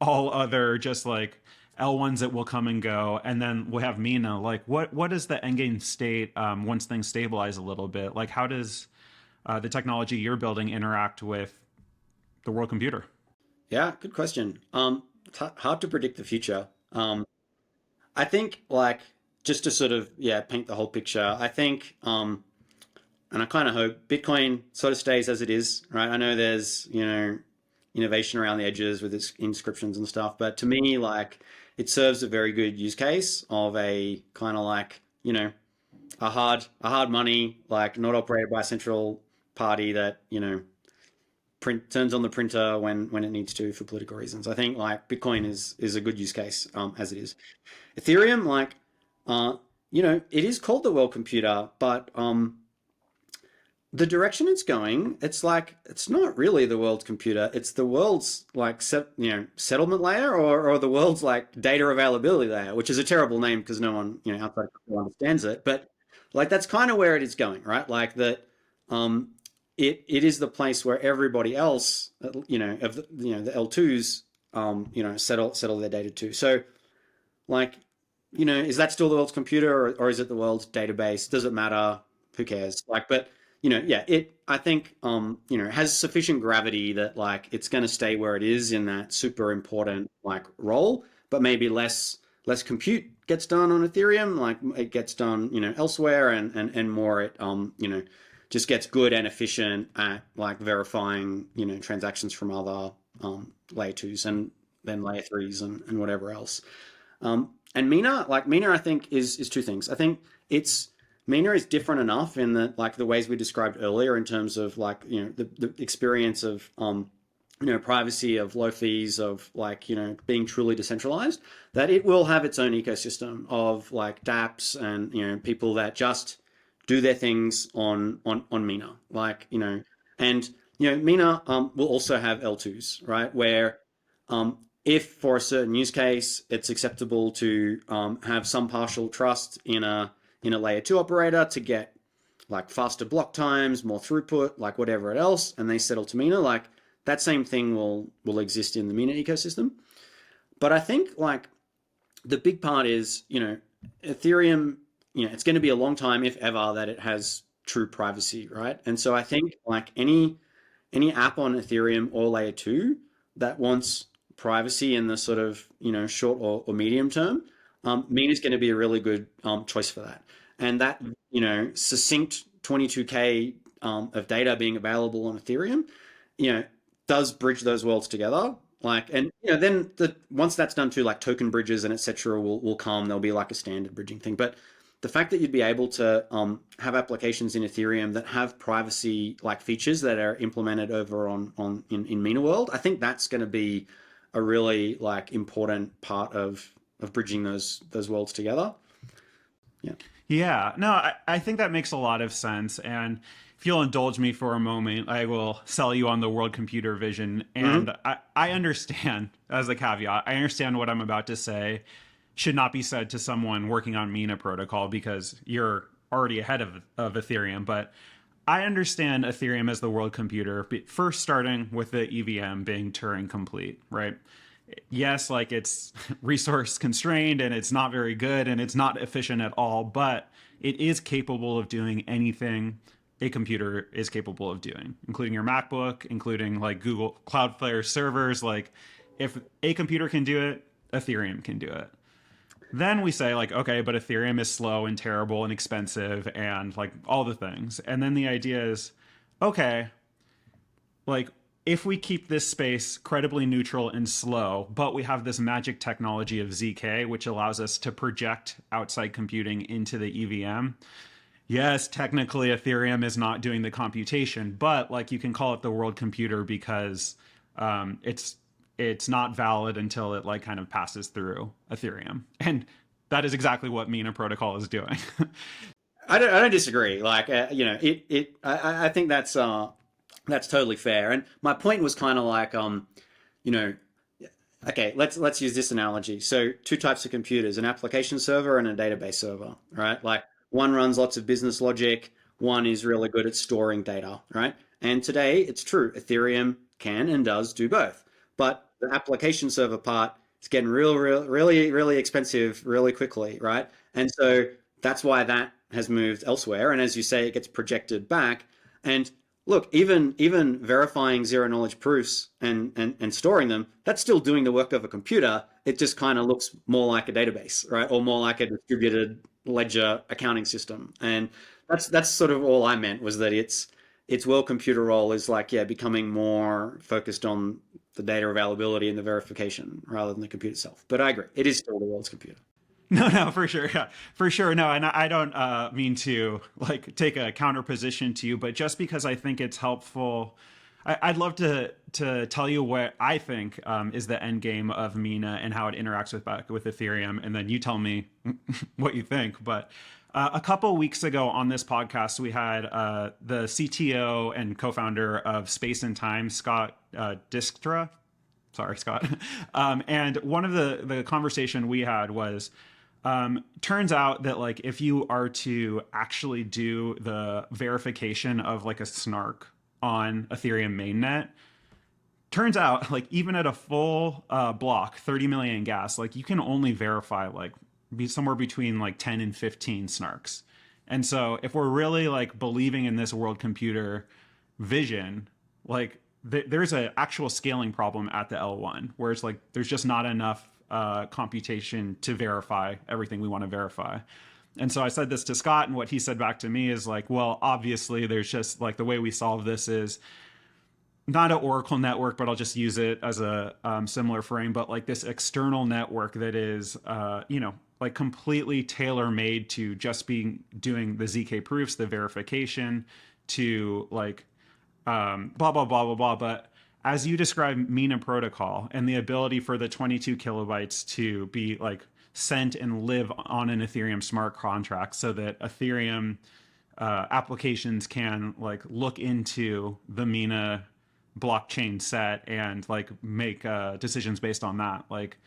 all other just like L1s that will come and go, and then we'll have Mina. Like, what is the endgame state once things stabilize a little bit? Like, how does the technology you're building interact with the world computer? Yeah, good question. It's hard to predict the future. I think like just to sort of paint the whole picture. I think and I kind of hope Bitcoin sort of stays as it is, right? I know there's innovation around the edges with its inscriptions and stuff, but to me, like it serves a very good use case of a kind of like a hard money, like not operated by a central party that turns on the printer when it needs to for political reasons. I think like Bitcoin is a good use case as it is. Ethereum, like it is called the world computer, but the direction it's going, it's like it's not really the world's computer. It's the world's like settlement layer or the world's like data availability layer, which is a terrible name because no one outside of people understands it. But like that's kind of where it is going, right? Like that it is the place where everybody else, of the L2s, settle their data to. So like, is that still the world's computer, or is it the world's database? Does it matter? Who cares? Like, but yeah, I think has sufficient gravity that like it's going to stay where it is in that super important like role, but maybe less compute gets done on Ethereum, like it gets done elsewhere, and more it just gets good and efficient at like verifying transactions from other layer twos and then layer threes and whatever else. And Mina, I think is two things. I think it's Mina is different enough in that like the ways we described earlier in terms of like the experience of privacy, of low fees, of like being truly decentralized, that it will have its own ecosystem of like dApps and people that just do their things on Mina, like and Mina will also have L2s, right, where if for a certain use case it's acceptable to have some partial trust in a layer two operator to get like faster block times, more throughput, like whatever else, and they settle to Mina, like that same thing will exist in the Mina ecosystem. But I think like the big part is Ethereum, it's going to be a long time, if ever, that it has true privacy, right? And so I think like any app on Ethereum or layer two that wants privacy in the sort of short or medium term, Mina is going to be a really good choice for that. And that succinct 22K of data being available on Ethereum, does bridge those worlds together. Like, and then once that's done too, like token bridges and etc. will come. There'll be like a standard bridging thing. But the fact that you'd be able to have applications in Ethereum that have privacy like features that are implemented over in Mina world, I think that's going to be a really like important part of bridging those worlds together. Yeah. Yeah, no, I think that makes a lot of sense. And if you'll indulge me for a moment, I will sell you on the world computer vision. Mm-hmm. And I understand, as a caveat, I understand what I'm about to say should not be said to someone working on Mina Protocol because you're already ahead of Ethereum. But I understand Ethereum as the world computer, first starting with the EVM being Turing complete, right? Yes, like it's resource constrained and it's not very good and it's not efficient at all, but it is capable of doing anything a computer is capable of doing, including your MacBook, including like Google Cloudflare servers. Like if a computer can do it, Ethereum can do it. Then we say like, okay, but Ethereum is slow and terrible and expensive and like all the things. And then the idea is, okay, like if we keep this space credibly neutral and slow, but we have this magic technology of ZK, which allows us to project outside computing into the EVM. Yes, technically Ethereum is not doing the computation, but like you can call it the world computer because it's not valid until it like kind of passes through Ethereum. And that is exactly what Mina Protocol is doing. I don't disagree. Like I think that's totally fair. And my point was kind of like you know okay, let's use this analogy. So two types of computers, an application server and a database server, right? Like one runs lots of business logic, one is really good at storing data, right? And today it's true, Ethereum can and does do both. But the application server part is getting really expensive really quickly, right? And so that's why that has moved elsewhere. And as you say, it gets projected back. And look, even verifying zero knowledge proofs and storing them, that's still doing the work of a computer. It just kind of looks more like a database, right? Or more like a distributed ledger accounting system. And that's sort of all I meant was that its world computer role is like, yeah, becoming more focused on the data availability and the verification rather than the compute itself. But I agree, it is still the world's computer. No, for sure. Yeah, for sure. No, and I don't mean to like take a counter position to you, but just because I think it's helpful, I'd love to tell you what I think is the end game of Mina and how it interacts with Ethereum, and then you tell me what you think. But a couple weeks ago on this podcast, we had the CTO and co-founder of Space and Time, Scott Distra. Sorry, Scott. And one of the conversation we had was, turns out that like if you are to actually do the verification of like a snark on Ethereum mainnet. Turns out, like even at a full block, 30 million gas, like you can only verify like be somewhere between like 10 and 15 snarks. And so if we're really like believing in this world computer vision, like there's an actual scaling problem at the L1, where it's like there's just not enough computation to verify everything we want to verify. And so I said this to Scott, and what he said back to me is like, well, obviously there's just like the way we solve this is not an Oracle network, but I'll just use it as a similar frame, but like this external network that is, like completely tailor made to just be doing the ZK proofs, the verification to like blah, blah, blah, blah, blah. But as you describe Mina Protocol and the ability for the 22 kilobytes to be like sent and live on an Ethereum smart contract so that Ethereum applications can like look into the Mina blockchain set and like make decisions based on that. Like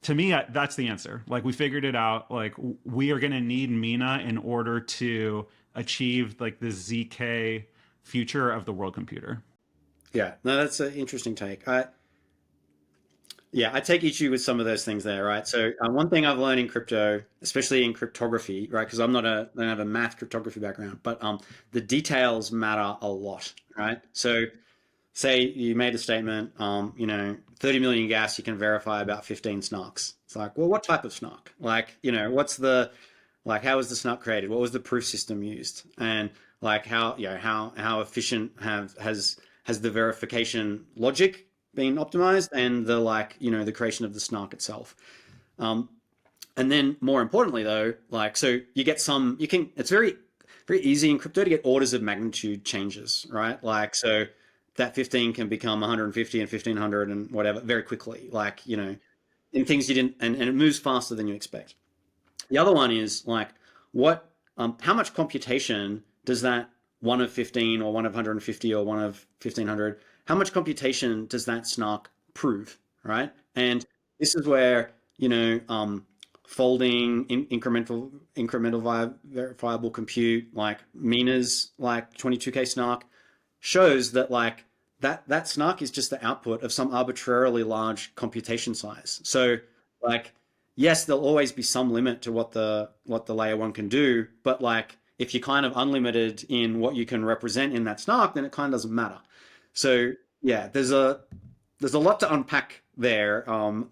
to me, that's the answer. Like we figured it out. Like we are going to need Mina in order to achieve like the ZK future of the world computer. Yeah, no, that's an interesting take. I take issue with some of those things there, right? So one thing I've learned in crypto, especially in cryptography, right? Because I don't have a math cryptography background, but the details matter a lot, right? So say you made a statement, 30 million gas, you can verify about 15 snarks. It's like, well, what type of snark? Like, how was the snark created? What was the proof system used? And like how efficient has the verification logic been optimized, and the creation of the snark itself. And then more importantly though, so it's very, very easy in crypto to get orders of magnitude changes, right? So that 15 can become 150 and 1500 and whatever very quickly, in things you didn't, and it moves faster than you expect. The other one is how much computation does that one of 15 or one of 150 or one of 1500, how much computation does that snark prove, right? And this is where, folding incremental verifiable compute, like Mina's 22K snark, shows that that snark is just the output of some arbitrarily large computation size. So yes, there'll always be some limit to what the layer one can do, but if you're kind of unlimited in what you can represent in that snark, then it kind of doesn't matter. So yeah, there's a lot to unpack there. And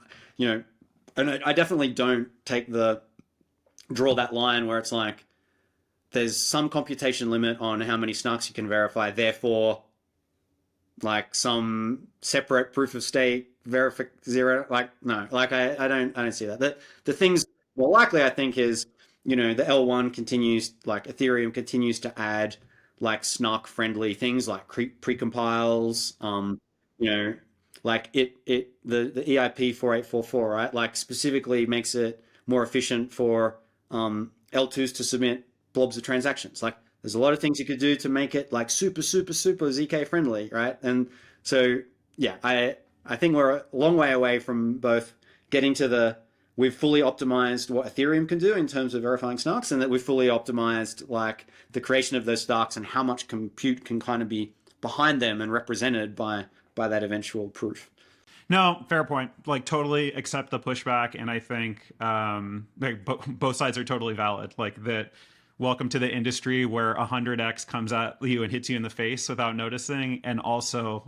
I definitely don't draw that line where it's like there's some computation limit on how many snarks you can verify, therefore some separate proof of stake zero. No, I don't see that. The things more likely I think is the L1 continues, Ethereum continues to add snark friendly things like precompiles, the EIP 4844, right? Specifically makes it more efficient for L2s to submit blobs of transactions. There's a lot of things you could do to make it super, super, super ZK friendly, right? And so, yeah, I think we're a long way away from both getting to we've fully optimized what Ethereum can do in terms of verifying snarks, and that we've fully optimized the creation of those snarks and how much compute can kind of be behind them and represented by that eventual proof. No, fair point. Totally accept the pushback, and I think both sides are totally valid. That. Welcome to the industry where 100x comes at you and hits you in the face without noticing, and also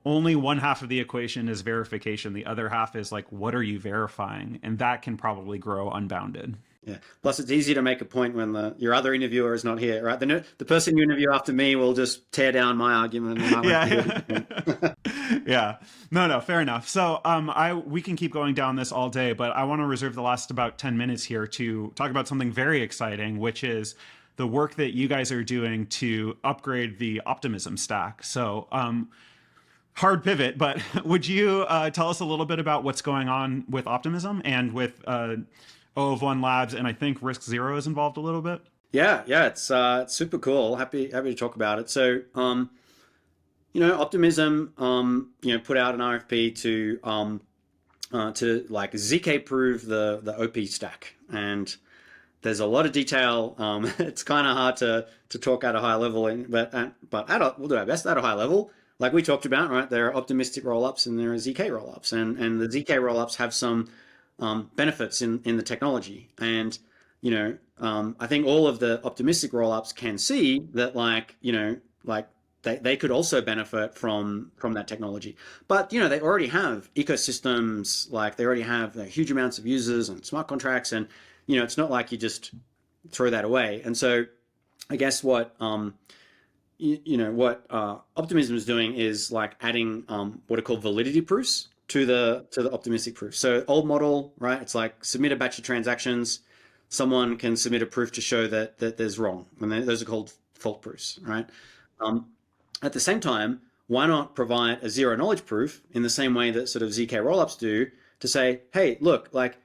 only one half of the equation is verification. The other half is what are you verifying? And that can probably grow unbounded. Yeah. Plus, it's easy to make a point when your other interviewer is not here, right? The person you interview after me will just tear down my argument. And yeah. No, fair enough. So we can keep going down this all day, but I want to reserve the last about 10 minutes here to talk about something very exciting, which is the work that you guys are doing to upgrade the Optimism stack. So hard pivot, but would you tell us a little bit about what's going on with Optimism and with o1Labs, and I think Risk Zero is involved a little bit? Yeah, it's super cool. Happy to talk about it. So, Optimism, put out an RFP to ZK prove the OP stack, and there's a lot of detail. It's kind of hard to talk at a high level, but we'll do our best at a high level. Like we talked about, right? There are optimistic rollups and there are ZK rollups, and the ZK rollups have some benefits in the technology. And I think all of the optimistic rollups can see that, like they could also benefit from that technology. But they already have ecosystems, like they already have huge amounts of users and smart contracts, and it's not like you just throw that away. And so I guess what Optimism is doing is like adding what are called validity proofs to the optimistic proof. So old model, right? It's like submit a batch of transactions. Someone can submit a proof to show that there's wrong, and those are called fault proofs, right? Um, at the same time, why not provide a zero knowledge proof in the same way that sort of ZK rollups do, to say, hey, look, like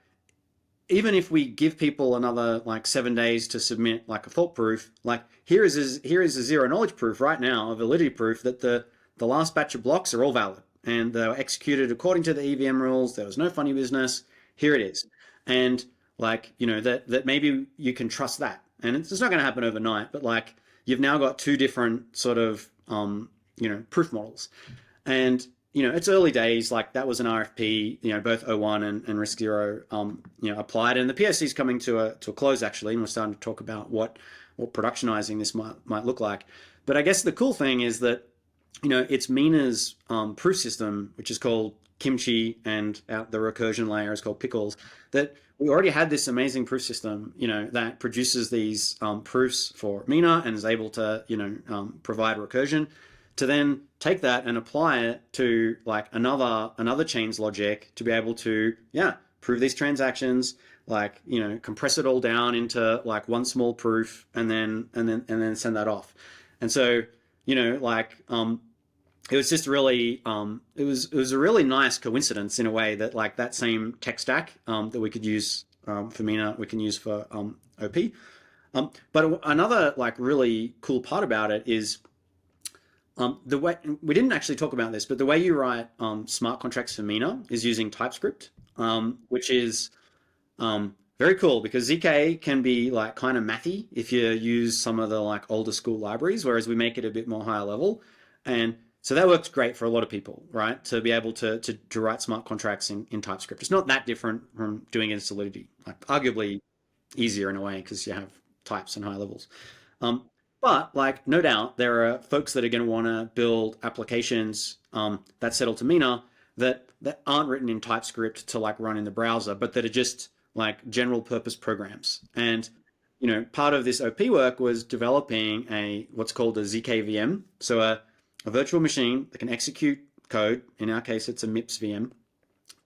even if we give people another like 7 days to submit like a fault proof, like here is a zero knowledge proof right now, a validity proof that the last batch of blocks are all valid and they were executed according to the EVM rules. There was no funny business. Here it is. And like, that maybe you can trust that. And it's not going to happen overnight, but like you've now got two different sort of, proof models. And, it's early days. Like that was an RFP, both O1 and Risk Zero, applied. And the POC is coming to a close actually. And we're starting to talk about what productionizing this might look like. But I guess the cool thing is that, it's Mina's proof system, which is called Kimchi, and the recursion layer is called Pickles, that we already had this amazing proof system, that produces these proofs for Mina and is able to, provide recursion, to then take that and apply it to like another chain's logic to be able to, prove these transactions, like, compress it all down into like one small proof and then send that off. And so, it was just really it was a really nice coincidence in a way that like that same tech stack that we could use for Mina, we can use for OP. But another like really cool part about it is the way we didn't actually talk about this, but the way you write smart contracts for Mina is using TypeScript, which is very cool because ZK can be like kind of mathy if you use some of the like older school libraries, whereas we make it a bit more higher level. And so that works great for a lot of people, right? To be able to write smart contracts in TypeScript. It's not that different from doing it in Solidity, like arguably easier in a way because you have types and high levels. But like, no doubt, there are folks that are going to want to build applications that settle to Mina that aren't written in TypeScript to like run in the browser, but that are just like general purpose programs. And part of this OP work was developing what's called a ZK VM, so a virtual machine that can execute code. In our case, it's a MIPS VM,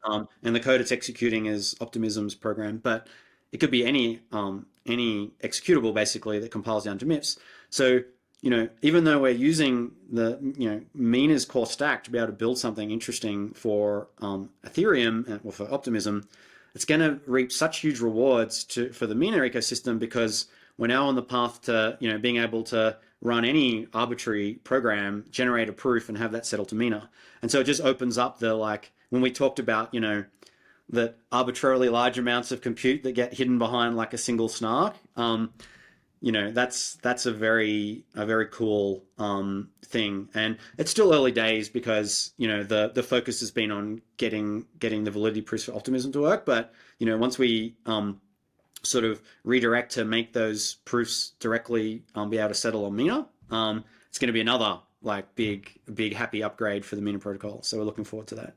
and the code it's executing is Optimism's program, but it could be any executable basically that compiles down to MIPS. So even though we're using the Mina's core stack to be able to build something interesting for Ethereum or for Optimism, it's going to reap such huge rewards for the Mina ecosystem because we're now on the path to being able to run any arbitrary program, generate a proof, and have that settle to Mina. And so it just opens up the like when we talked about that arbitrarily large amounts of compute that get hidden behind like a single snark. That's a very cool thing, and it's still early days because the focus has been on getting the validity proofs for Optimism to work. But once we sort of redirect to make those proofs directly be able to settle on Mina, it's going to be another like big happy upgrade for the Mina protocol. So we're looking forward to that.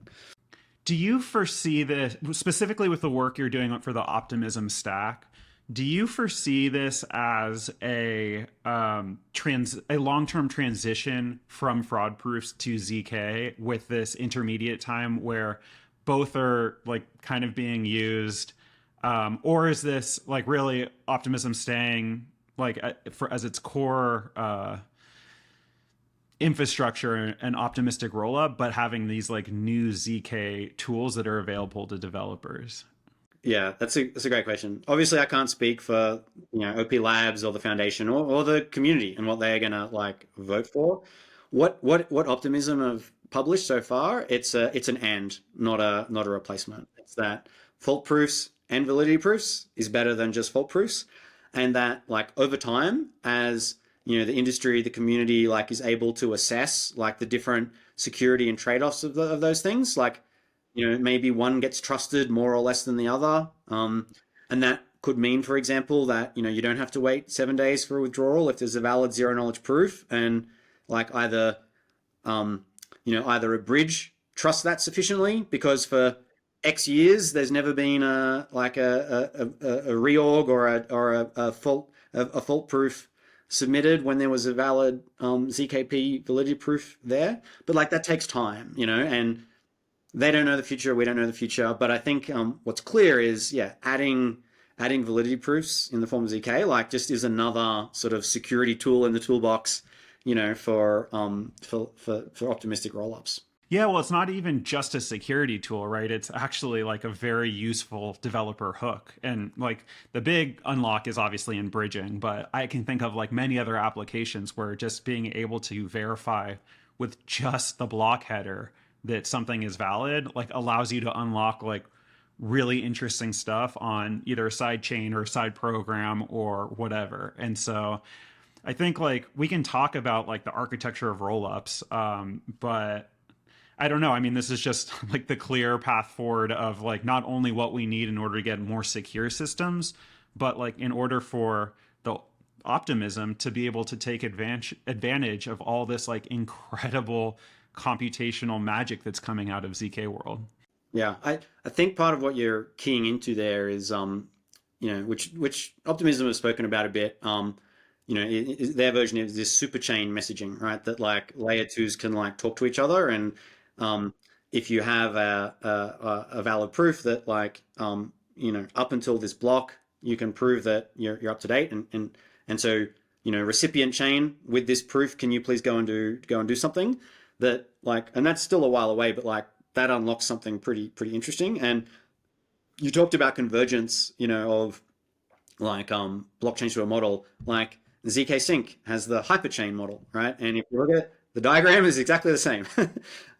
Do you foresee this specifically with the work you're doing for the Optimism stack? Do you foresee this as a long-term transition from fraud proofs to ZK with this intermediate time where both are like kind of being used, or is this like really Optimism staying like as its core infrastructure and optimistic rollup, but having these like new ZK tools that are available to developers? Yeah, that's a great question. Obviously, I can't speak for o1Labs or the foundation or the community and what they're gonna like vote for. What Optimism have published so far? It's an and, not a replacement. It's that fault proofs and validity proofs is better than just fault proofs. and that like over time, as the industry, the community like is able to assess like the different security and trade-offs of those things, like maybe one gets trusted more or less than the other. And that could mean, for example, that you don't have to wait 7 days for a withdrawal if there's a valid zero knowledge proof, and like um, either a bridge trusts that sufficiently because for X years there's never been a like a reorg or a fault proof submitted when there was a valid ZKP validity proof there. But like that takes time, and they don't know the future, we don't know the future. But I think what's clear is, yeah, adding validity proofs in the form of ZK like just is another sort of security tool in the toolbox, for optimistic rollups. Yeah, well, it's not even just a security tool, right? It's actually like a very useful developer hook. And like the big unlock is obviously in bridging, but I can think of like many other applications where just being able to verify with just the block header that something is valid, like allows you to unlock like really interesting stuff on either a side chain or a side program or whatever. And so I think like we can talk about like the architecture of rollups, but I don't know. I mean, this is just like the clear path forward of like not only what we need in order to get more secure systems, but like in order for the optimism to be able to take advantage of all this like incredible computational magic that's coming out of ZK world. Yeah, I think part of what you're keying into there is which Optimism has spoken about a bit. Their version is this super chain messaging, right? That like layer twos can like talk to each other, and if you have a valid proof that like up until this block you can prove that you're up to date, and so recipient chain with this proof, can you please go and do something that like, and that's still a while away, but like that unlocks something pretty interesting. And you talked about convergence, of like blockchains to a model. Like ZK Sync has the hyperchain model, right? And if you look at the diagram is exactly the same.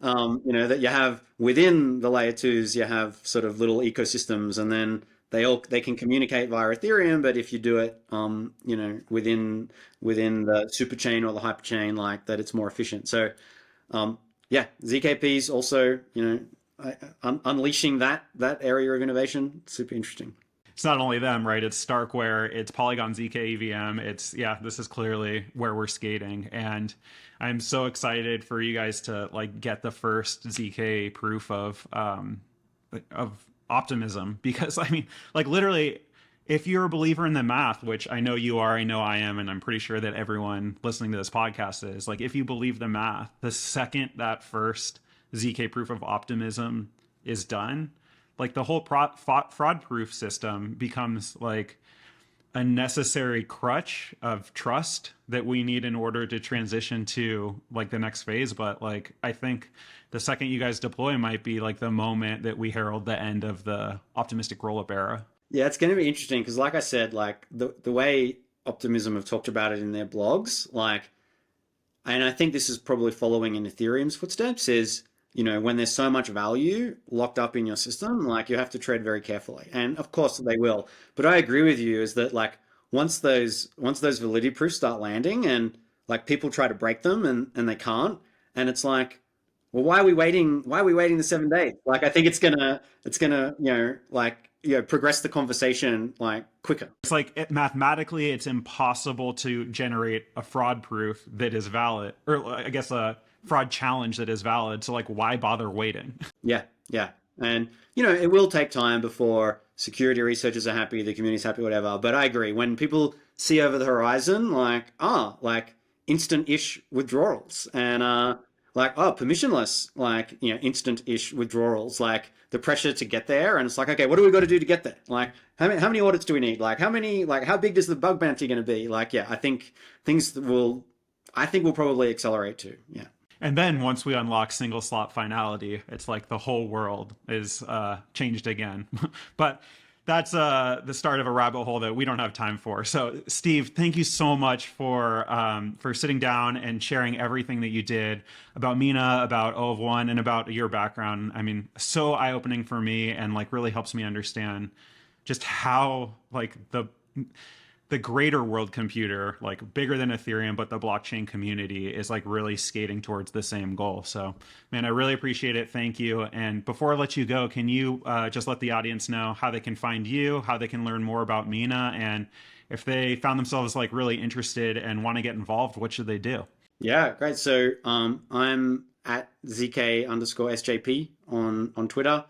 That you have within the layer twos, you have sort of little ecosystems, and then they can communicate via Ethereum. But if you do it, within the superchain or the hyperchain, like that, it's more efficient. So, yeah, ZKP's also, unleashing that area of innovation, super interesting. It's not only them, right? It's Starkware, it's Polygon ZK EVM. It's, yeah, this is clearly where we're skating. And I'm so excited for you guys to like get the first ZK proof of optimism, because I mean, like literally, if you're a believer in the math, which I know you are, I know I am, and I'm pretty sure that everyone listening to this podcast is, like, if you believe the math, the second that first ZK proof of optimism is done, like the whole fraud proof system becomes like a necessary crutch of trust that we need in order to transition to like the next phase. But like, I think the second you guys deploy might be like the moment that we herald the end of the optimistic rollup era. Yeah, it's going to be interesting because, like I said, like the way Optimism have talked about it in their blogs, like, and I think this is probably following in Ethereum's footsteps, is when there's so much value locked up in your system, like you have to tread very carefully. And of course they will. But I agree with you is that like once those validity proofs start landing and like people try to break them and they can't, and it's like, well, why are we waiting? Why are we waiting the 7 days? Like I think it's gonna progress the conversation like quicker. It's like mathematically, it's impossible to generate a fraud proof that is valid, or I guess a fraud challenge that is valid. So like, why bother waiting? Yeah, yeah. And, it will take time before security researchers are happy, the community's happy, whatever. But I agree. When people see over the horizon, like instant-ish withdrawals and permissionless, like, instant-ish withdrawals, like the pressure to get there. And it's like, okay, what do we got to do to get there? Like, how many audits do we need? Like, how big is the bug bounty going to be? Like, yeah, I think will probably accelerate too. Yeah. And then once we unlock single slot finality, it's like the whole world is changed again. But that's the start of a rabbit hole that we don't have time for. So, Steve, thank you so much for sitting down and sharing everything that you did about Mina, about O1, and about your background. I mean, so eye-opening for me, and like really helps me understand just how like the greater world computer, like bigger than Ethereum, but the blockchain community is like really skating towards the same goal. So, man, I really appreciate it. Thank you. And before I let you go, can you just let the audience know how they can find you, how they can learn more about Mina, and if they found themselves like really interested and want to get involved, what should they do? Yeah, great. So I'm at ZK underscore SJP on Twitter.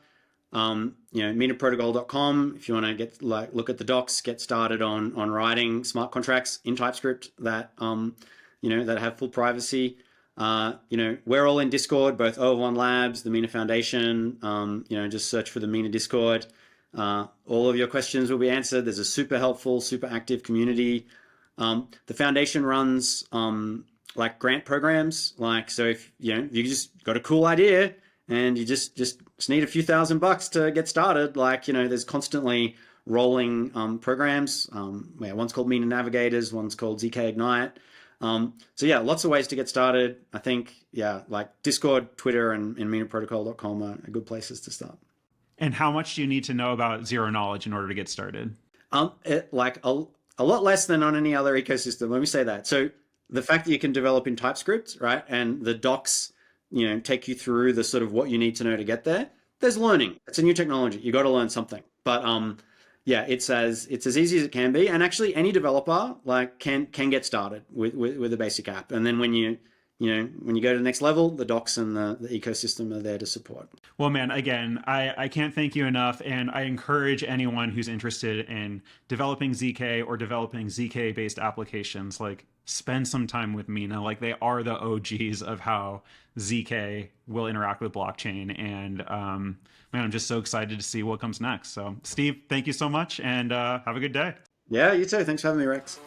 Minaprotocol.com if you want to get like look at the docs, get started on writing smart contracts in TypeScript that that have full privacy. We're all in Discord, both o1Labs, the Mina Foundation. Just search for the Mina Discord. All of your questions will be answered. There's a super helpful, super active community. The foundation runs like grant programs. Like, so if you just got a cool idea and you just need a few $1,000 to get started, like, there's constantly rolling programs. One's called Mina Navigators, one's called ZK Ignite. So yeah, lots of ways to get started. I think, like Discord, Twitter, and minaprotocol.com are good places to start. And how much do you need to know about zero knowledge in order to get started? Like a lot less than on any other ecosystem. Let me say that. So the fact that you can develop in TypeScript, right, and the docs, take you through the sort of what you need to know to get there. There's learning. It's a new technology. You got to learn something. But it's as easy as it can be. And actually, any developer like can get started with a basic app. And then when you go to the next level, the docs and the ecosystem are there to support. Well, man, again, I can't thank you enough. And I encourage anyone who's interested in developing ZK or developing ZK based applications, like spend some time with Mina. Like they are the OGs of how ZK will interact with blockchain. And man, I'm just so excited to see what comes next. So Steve, thank you so much and have a good day. Yeah, you too. Thanks for having me, Rex.